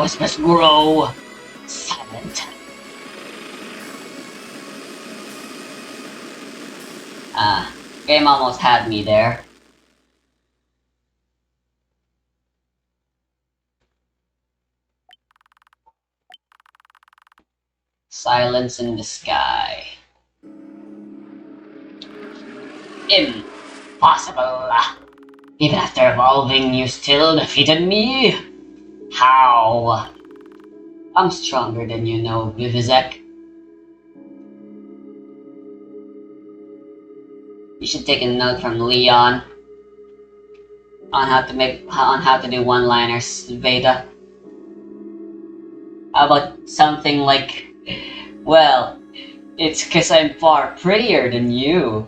whispers grow silent. Game almost had me there. Silence in the sky. Impossible. Even after evolving, you still defeated me? How? I'm stronger than you know, Vivizek. You should take a note from Leon on how to do one-liners, Veda. How about something like, well, it's 'cause I'm far prettier than you.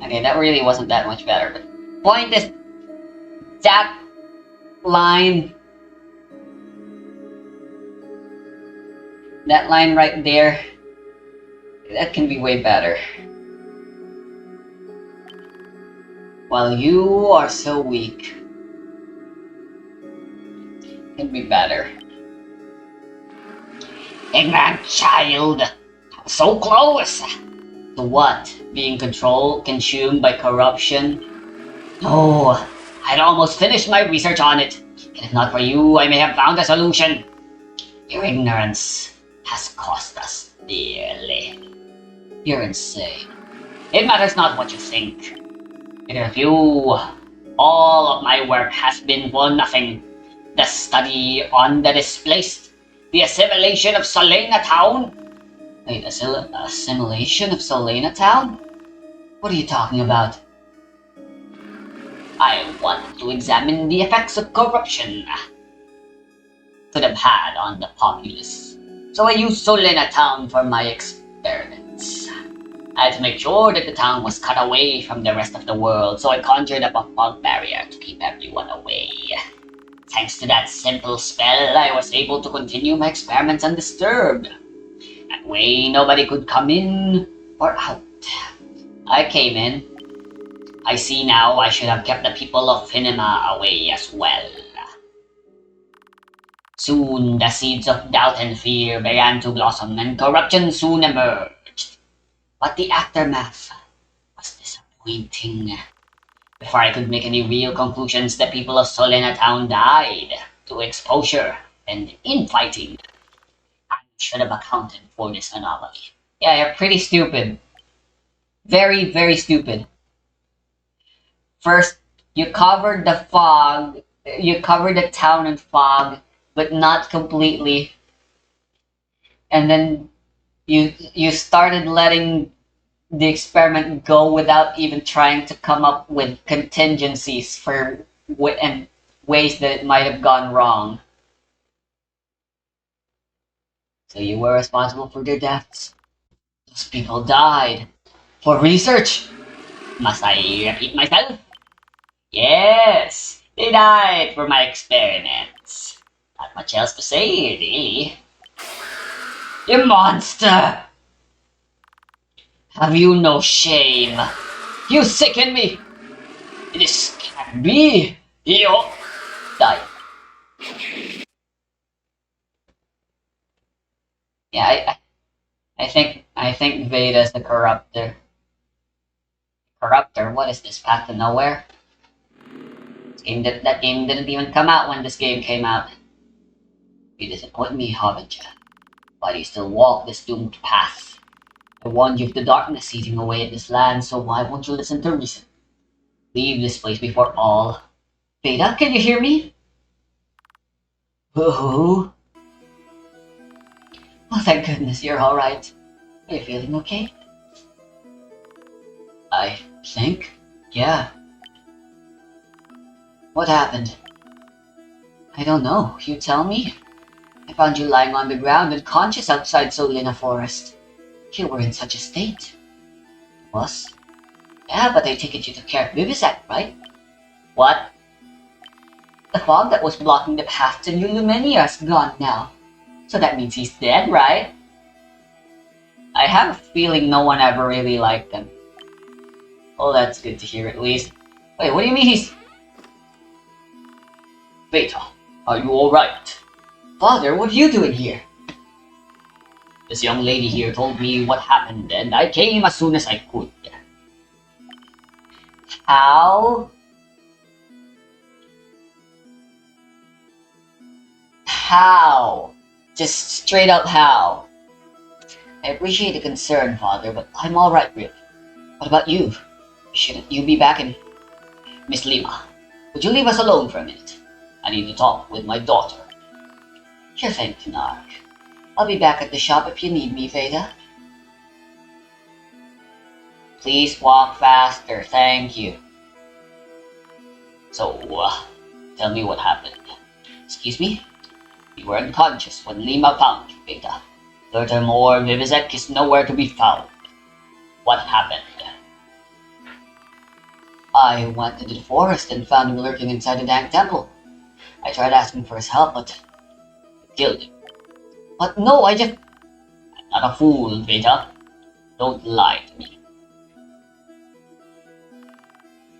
Okay, that really wasn't that much better, but point is, that line right there, that can be way better. While you are so weak, can be better. Ignorant child! So close! To what? Being consumed by corruption? No, I'd almost finished my research on it. If not for you, I may have found a solution. Your ignorance has cost us dearly. You're insane. It matters not what you think. If you, all of my work has been for nothing. The study on the displaced, the assimilation of Solana Town. Wait, assimilation of Solana Town? What are you talking about? I want to examine the effects of corruption could have had on the populace. So I used Solana Town for my experiments. I had to make sure that the town was cut away from the rest of the world, so I conjured up a fog barrier to keep everyone away. Thanks to that simple spell, I was able to continue my experiments undisturbed. That way, nobody could come in or out. I came in. I see now I should have kept the people of Finima away as well. Soon, the seeds of doubt and fear began to blossom, and corruption soon emerged. But the aftermath was disappointing. Before I could make any real conclusions, the people of Solana Town died to exposure and infighting. I should have accounted for this anomaly. Yeah, you're pretty stupid. Very, very stupid. First, you covered the fog, you covered the town in fog, but not completely. And then you started letting the experiment go without even trying to come up with contingencies for and ways that it might have gone wrong. So you were responsible for their deaths. Those people died. For research? Must I repeat myself? Yes, they died for my experiments. Not much else to say, really. You monster! Have you no shame? You sicken me! This can't be! You die. Yeah, I think Veda's the corruptor. Corruptor? What is this, Path to Nowhere? That game didn't even come out when this game came out. You disappoint me, Harbinger. Why do you still walk this doomed path? I warned you of the darkness eating away at this land, so why won't you listen to reason? Leave this place before all. Veda, can you hear me? Oh, thank goodness you're alright. Are you feeling okay? I think, yeah. What happened? I don't know. You tell me? I found you lying on the ground unconscious outside Solana Forest. You were in such a state. Was? Yeah, but I take it you took care of Vivizek, right? What? The fog that was blocking the path to New Lumenia is gone now. So that means he's dead, right? I have a feeling no one ever really liked him. Oh, that's good to hear at least. Wait, what do you mean Beta, are you alright? Father, what are you doing here? This young lady here told me what happened, and I came as soon as I could. How? How? Just straight out how? I appreciate the concern, Father, but I'm alright, really. What about you? Shouldn't you be back in... Miss Lima, would you leave us alone for a minute? I need to talk with my daughter. Sure thing, Tanak. I'll be back at the shop if you need me, Veda. Please walk faster, thank you. So, tell me what happened. Excuse me? You were unconscious when Lima found you, Veda. Furthermore, Vivizek is nowhere to be found. What happened? I went into the forest and found him lurking inside the Dang Temple. I tried asking for his help, but it killed him. But no, I'm not a fool, Veda. Don't lie to me.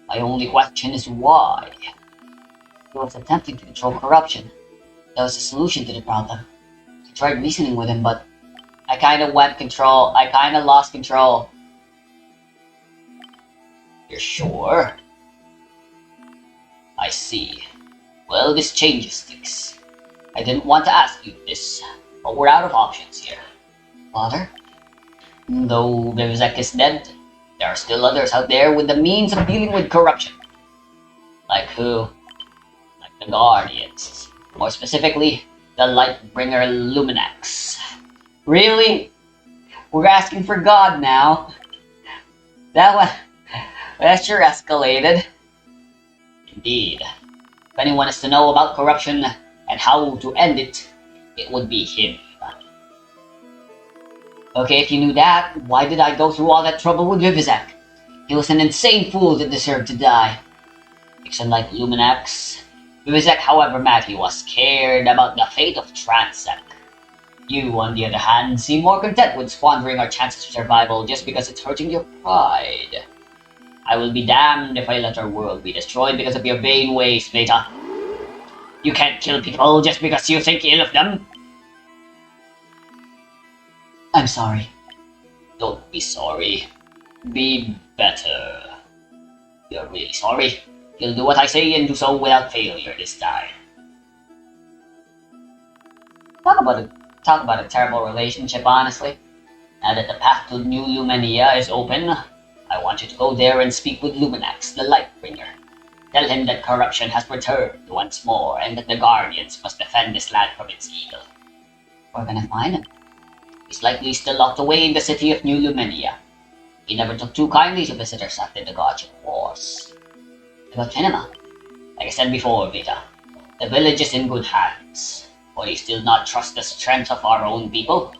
My only question is why? He was attempting to control corruption. That was the solution to the problem. I tried reasoning with him, but I kinda lost control. You're sure? I see. Well, this changes things. I didn't want to ask you this, but we're out of options here. Father? Though Vivizek is dead, there are still others out there with the means of dealing with corruption. Like who? Like the Guardians. More specifically, the Lightbringer Luminax. Really? We're asking for God now. That sure escalated. Indeed. If anyone is to know about corruption and how to end it, it would be him. Okay, if you knew that, why did I go through all that trouble with Vivizek? He was an insane fool that deserved to die. Because unlike Luminax, Vivizek, however mad he was, cared about the fate of Transect. You, on the other hand, seem more content with squandering our chances of survival just because it's hurting your pride. I will be damned if I let our world be destroyed because of your vain ways, Beta. You can't kill people just because you think ill of them. I'm sorry. Don't be sorry. Be better. You're really sorry. You'll do what I say and do so without failure this time. Talk about a terrible relationship, honestly. Now that the path to New Lumenia is open, I want you to go there and speak with Luminax, the Lightbringer. Tell him that corruption has returned once more and that the Guardians must defend this land from its evil. We're gonna find him. He's likely still locked away in the city of New Lumenia. He never took too kindly to visitors after the Gothic Wars. About Kinema, like I said before, Vita, the village is in good hands. Or you still not trust the strength of our own people?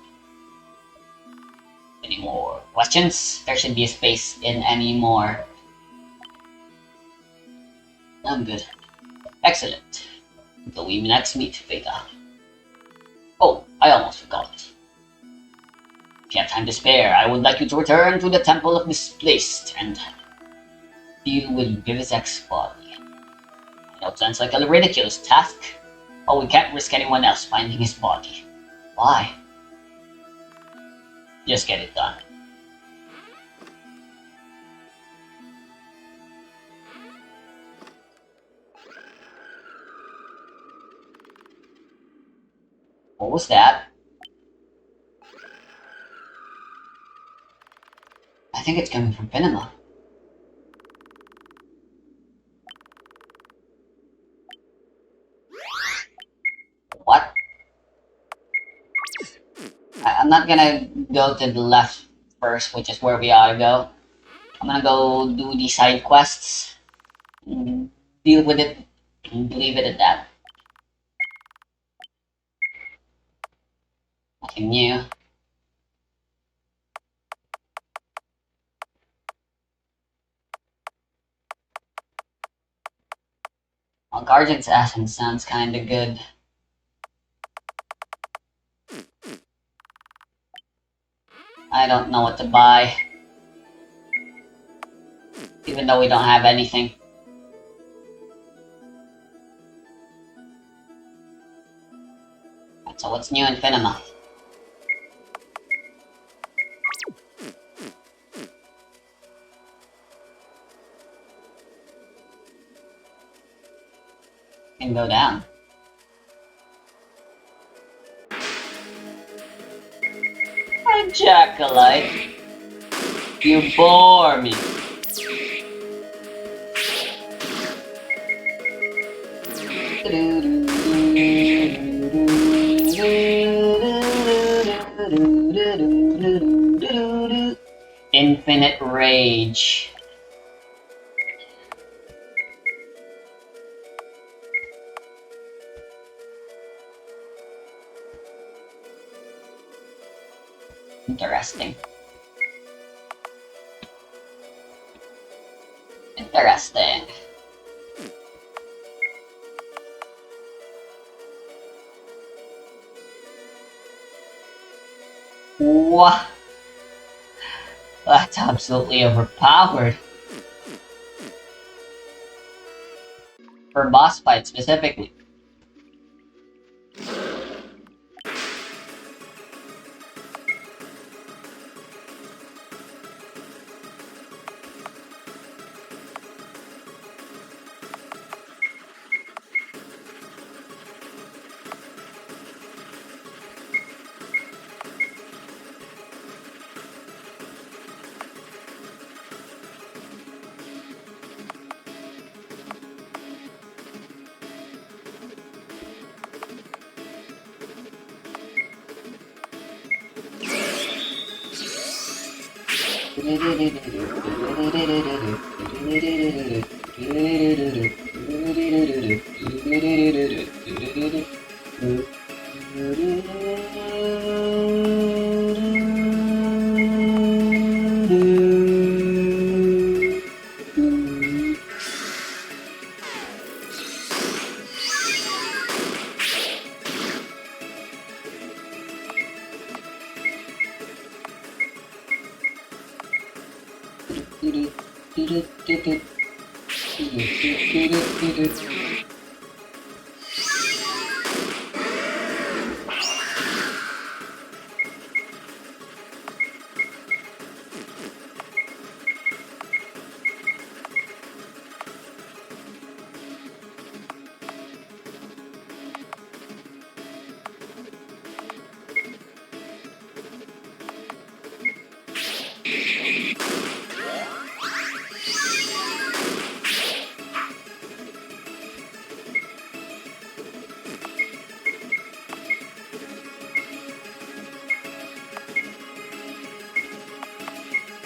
Any more questions? There should be a space in any more. I'm good. Excellent. Until we next meet, Vita. Oh, I almost forgot. If you have time to spare, I would like you to return to the Temple of Misplaced and deal with Vivizek's body. I know it sounds like a ridiculous task, but we can't risk anyone else finding his body. Why? Just get it done. What was that? I think it's coming from Pinema. What? I'm not gonna go to the left first, which is where we ought to go. I'm gonna go do the side quests, deal with it, and leave it at that. Nothing new. Well, Guardian's Ashen sounds kinda good. I don't know what to buy. Even though we don't have anything. So what's new in Finema? Can go down. Hi, Jackalite. You bore me. Infinite Rage. Interesting. Interesting. What? That's absolutely overpowered. For boss fight specifically.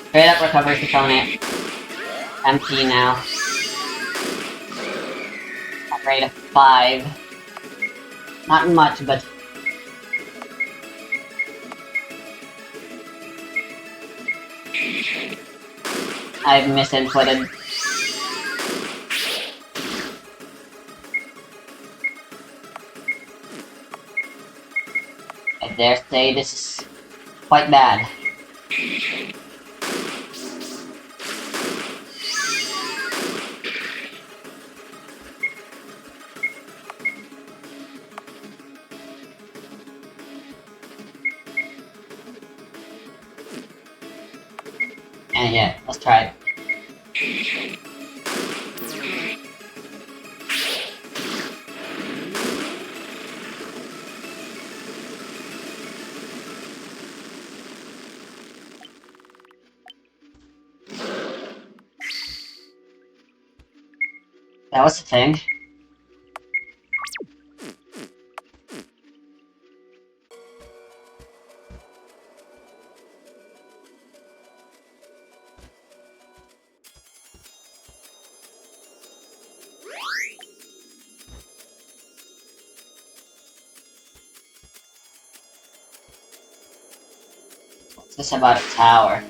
Straight up recovers the phone. Empty now. At rate of 5. Not much, but I've misinputted. I dare say this is quite bad. And yeah, let's try it. That was the thing. What's this about a tower?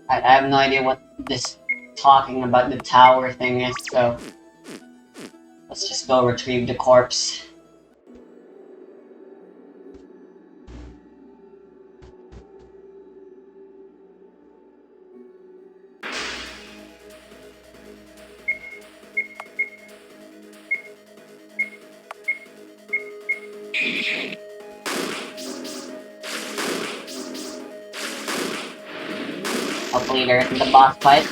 I have no idea what this talking about the tower thing is, so let's just go retrieve the corpse. Hopefully there isn't a boss fight.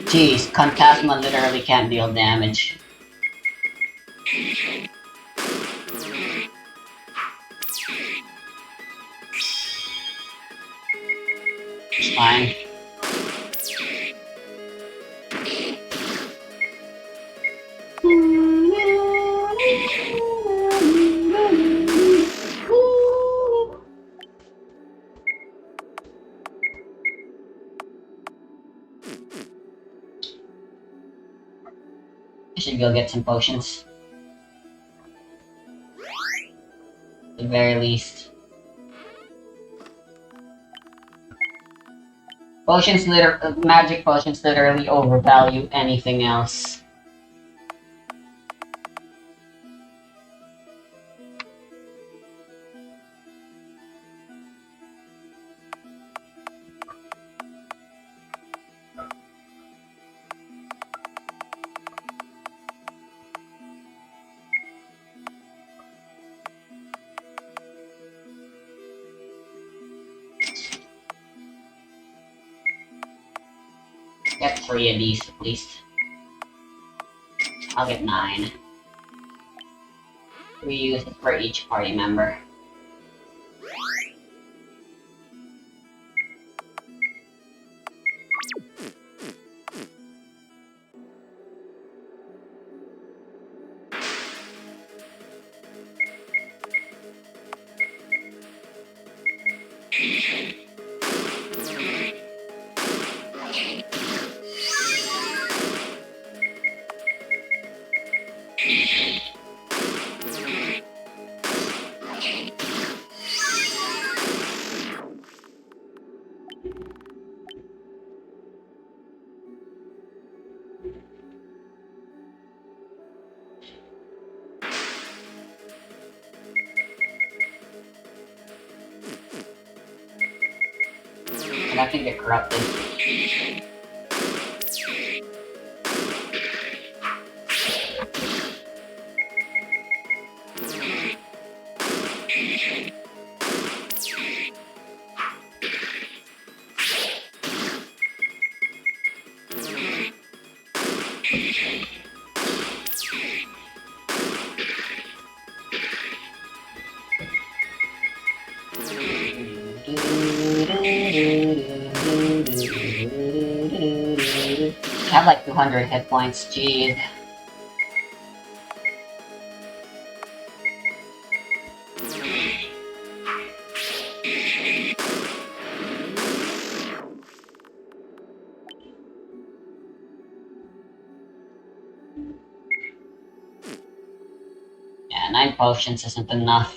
Jeez, Contasma literally can't deal damage. It's fine. I should go get some potions. At the very least. Magic potions literally overvalue anything else. Get 3 of these at least. I'll get 9. 3 uses for each party member. And I can get corrupted. I have like 200 hit points, jeez. Yeah, 9 potions isn't enough.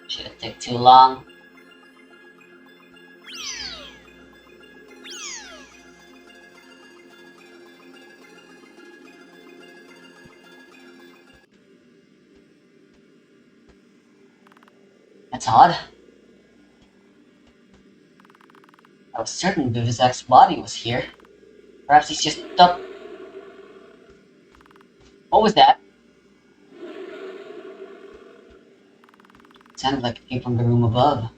Shouldn't take too long. That's odd. was certain Vivizak's body was here. Perhaps he's just stuck. What was that? It sounded like it came from the room above.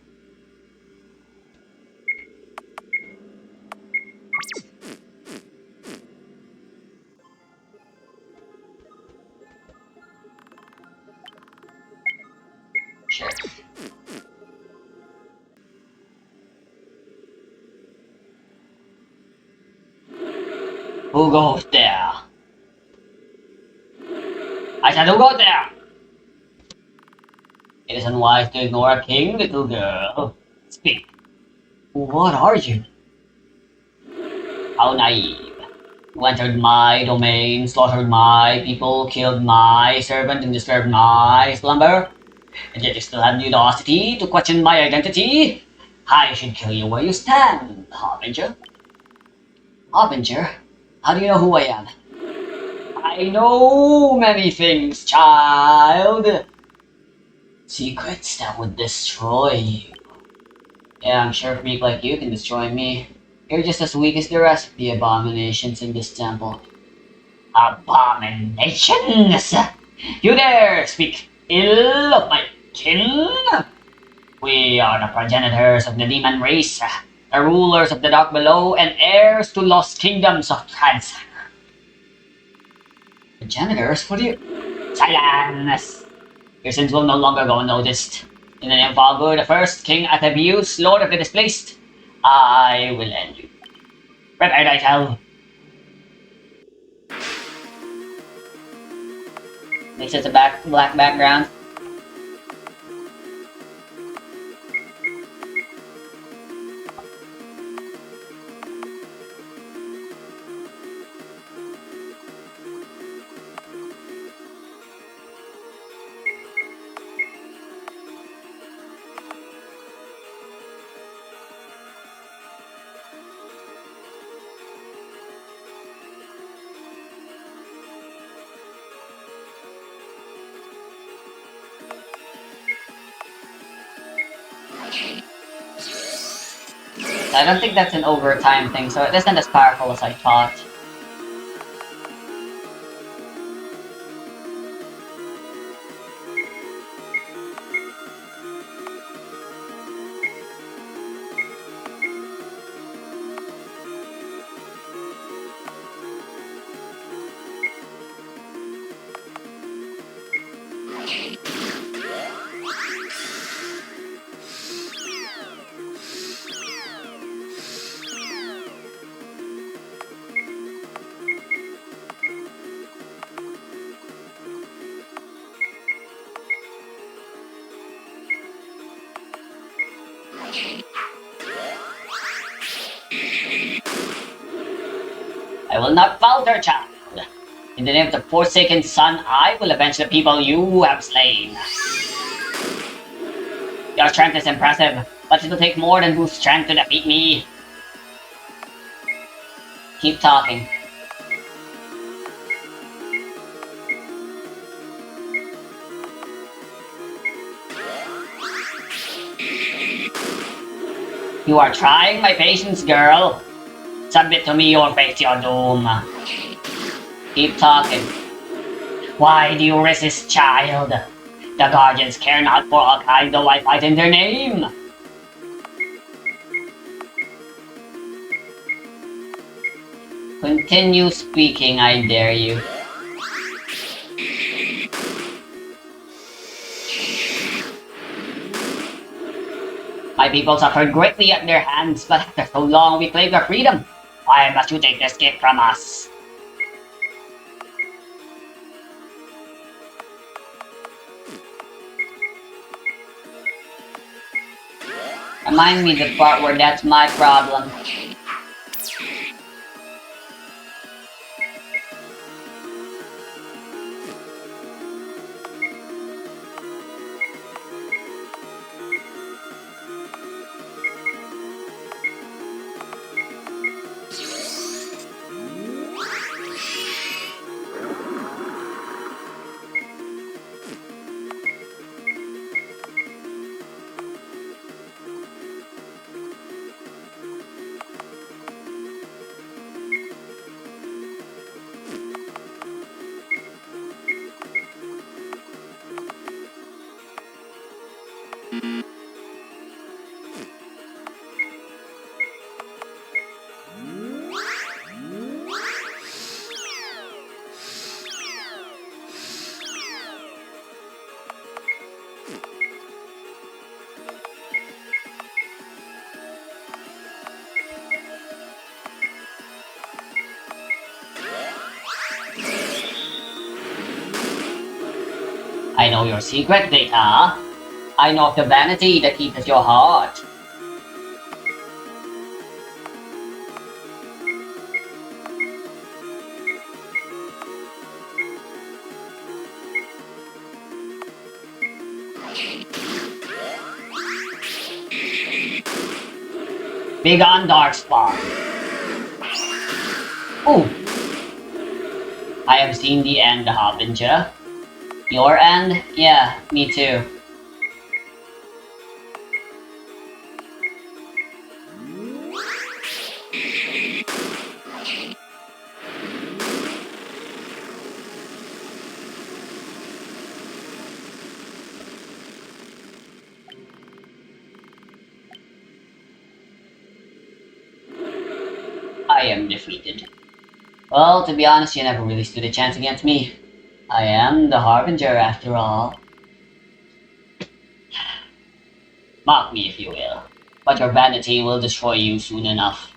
Sure. Who goes there? I said, who goes there? It is unwise to ignore a king, little girl. Speak. What are you? How naive. You entered my domain, slaughtered my people, killed my servant, and disturbed my slumber. And yet you still have the audacity to question my identity? I should kill you where you stand, Harbinger. Harbinger? How do you know who I am? I know many things, child. Secrets that would destroy you. Yeah, I'm sure a freak like you can destroy me. You're just as weak as the rest of the abominations in this temple. Abominations! You dare speak ill of my kin? We are the progenitors of the demon race, the rulers of the dark below, and heirs to lost kingdoms of trance. Progenitors? What do you... Silence! Your sins will no longer go unnoticed. In the name of Algur the First, King Atavius, Lord of the Displaced, I will end you. Prepare thyself. Makes it a black background. I don't think that's an overtime thing, so it isn't as powerful as I thought. I will not falter, child. In the name of the Forsaken Sun, I will avenge the people you have slain. Your strength is impressive, but it will take more than brute strength to defeat me. Keep talking. You are trying my patience, girl. Submit to me or face your doom. Keep talking. Why do you resist, child? The Guardians care not for all kinds, though I fight in their name. Continue speaking, I dare you. My people suffered greatly at their hands, but after so long we claimed our freedom. Why must you take this gift from us? Remind me the part where that's my problem. I know your secret, Veta. I know of the vanity that eateth your heart. Begone, Darkspawn. Ooh, I have seen the end, Harbinger. Your end? Yeah, me too. I am defeated. Well, to be honest, you never really stood a chance against me. I am the Harbinger, after all. Mock me if you will, but your vanity will destroy you soon enough.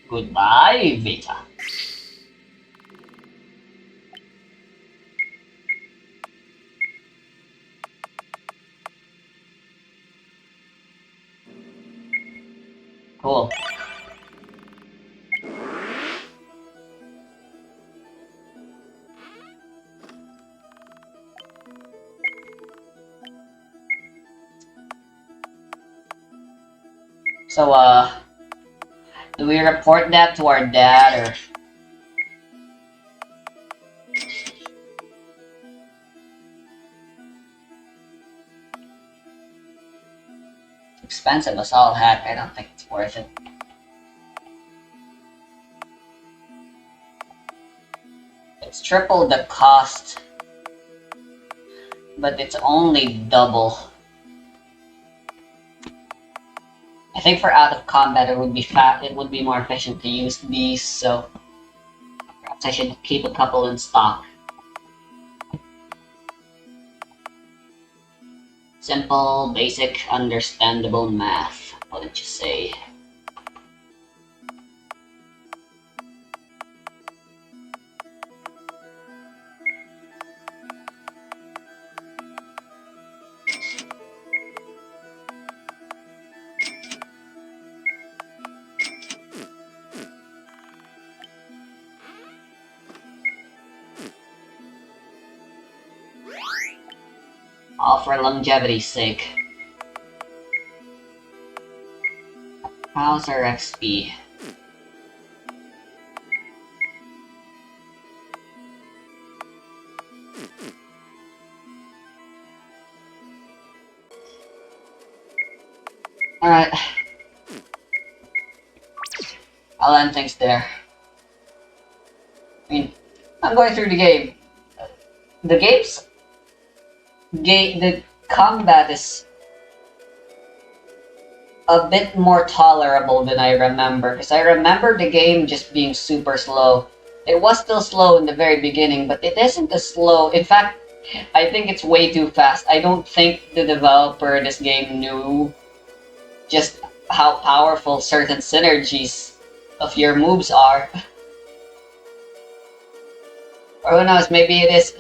Goodbye, Vita. Cool. So, do we report that to our dad, or... Expensive assault hat, I don't think it's worth it. It's triple the cost, but it's only double. I think for out of combat it would be more efficient to use these, so perhaps I should keep a couple in stock. Simple, basic, understandable math. What did you say? All for longevity's sake. How's our XP? Alright. I'll end things there. I mean, I'm going through the game. The combat is a bit more tolerable than I remember, because I remember the game just being super slow. It was still slow in the very beginning, but it isn't as slow. In fact, I think it's way too fast. I don't think the developer of this game knew just how powerful certain synergies of your moves are. Or who knows, maybe it is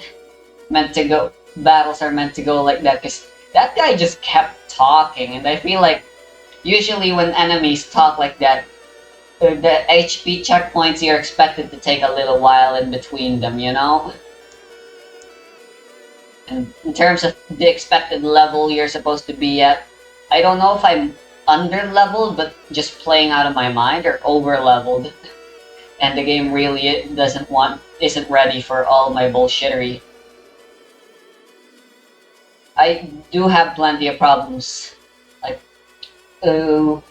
meant to go, battles are meant to go like that, because that guy just kept talking, and I feel like usually when enemies talk like that, the HP checkpoints, you're expected to take a little while in between them, you know? And in terms of the expected level you're supposed to be at, I don't know if I'm under-leveled, but just playing out of my mind, or over-leveled. And the game really isn't ready for all my bullshittery. I do have plenty of problems. Like, the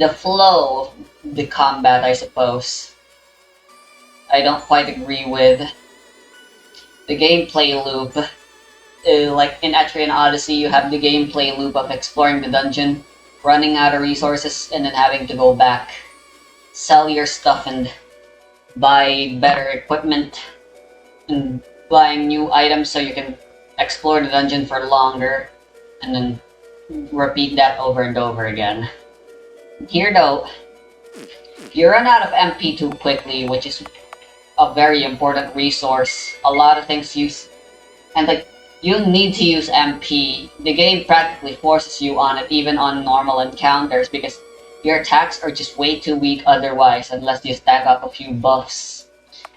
flow of the combat, I suppose, I don't quite agree with. The gameplay loop, like in Etrian Odyssey, you have the gameplay loop of exploring the dungeon, running out of resources, and then having to go back, sell your stuff, and buy better equipment, and buying new items so you can explore the dungeon for longer, and then repeat that over and over again. Here though, if you run out of MP too quickly, which is a very important resource. A lot of things use, and like you need to use MP. The game practically forces you on it, even on normal encounters, because your attacks are just way too weak otherwise, unless you stack up a few buffs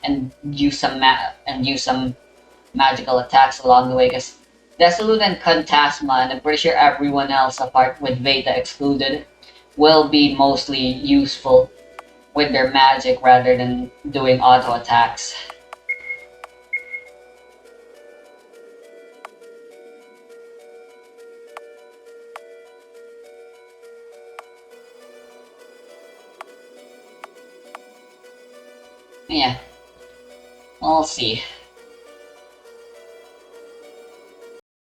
and use some magical attacks along the way. Because Desolute and Phantasma, and I'm pretty sure everyone else, apart with Veta excluded, will be mostly useful with their magic rather than doing auto attacks. Yeah, we'll see.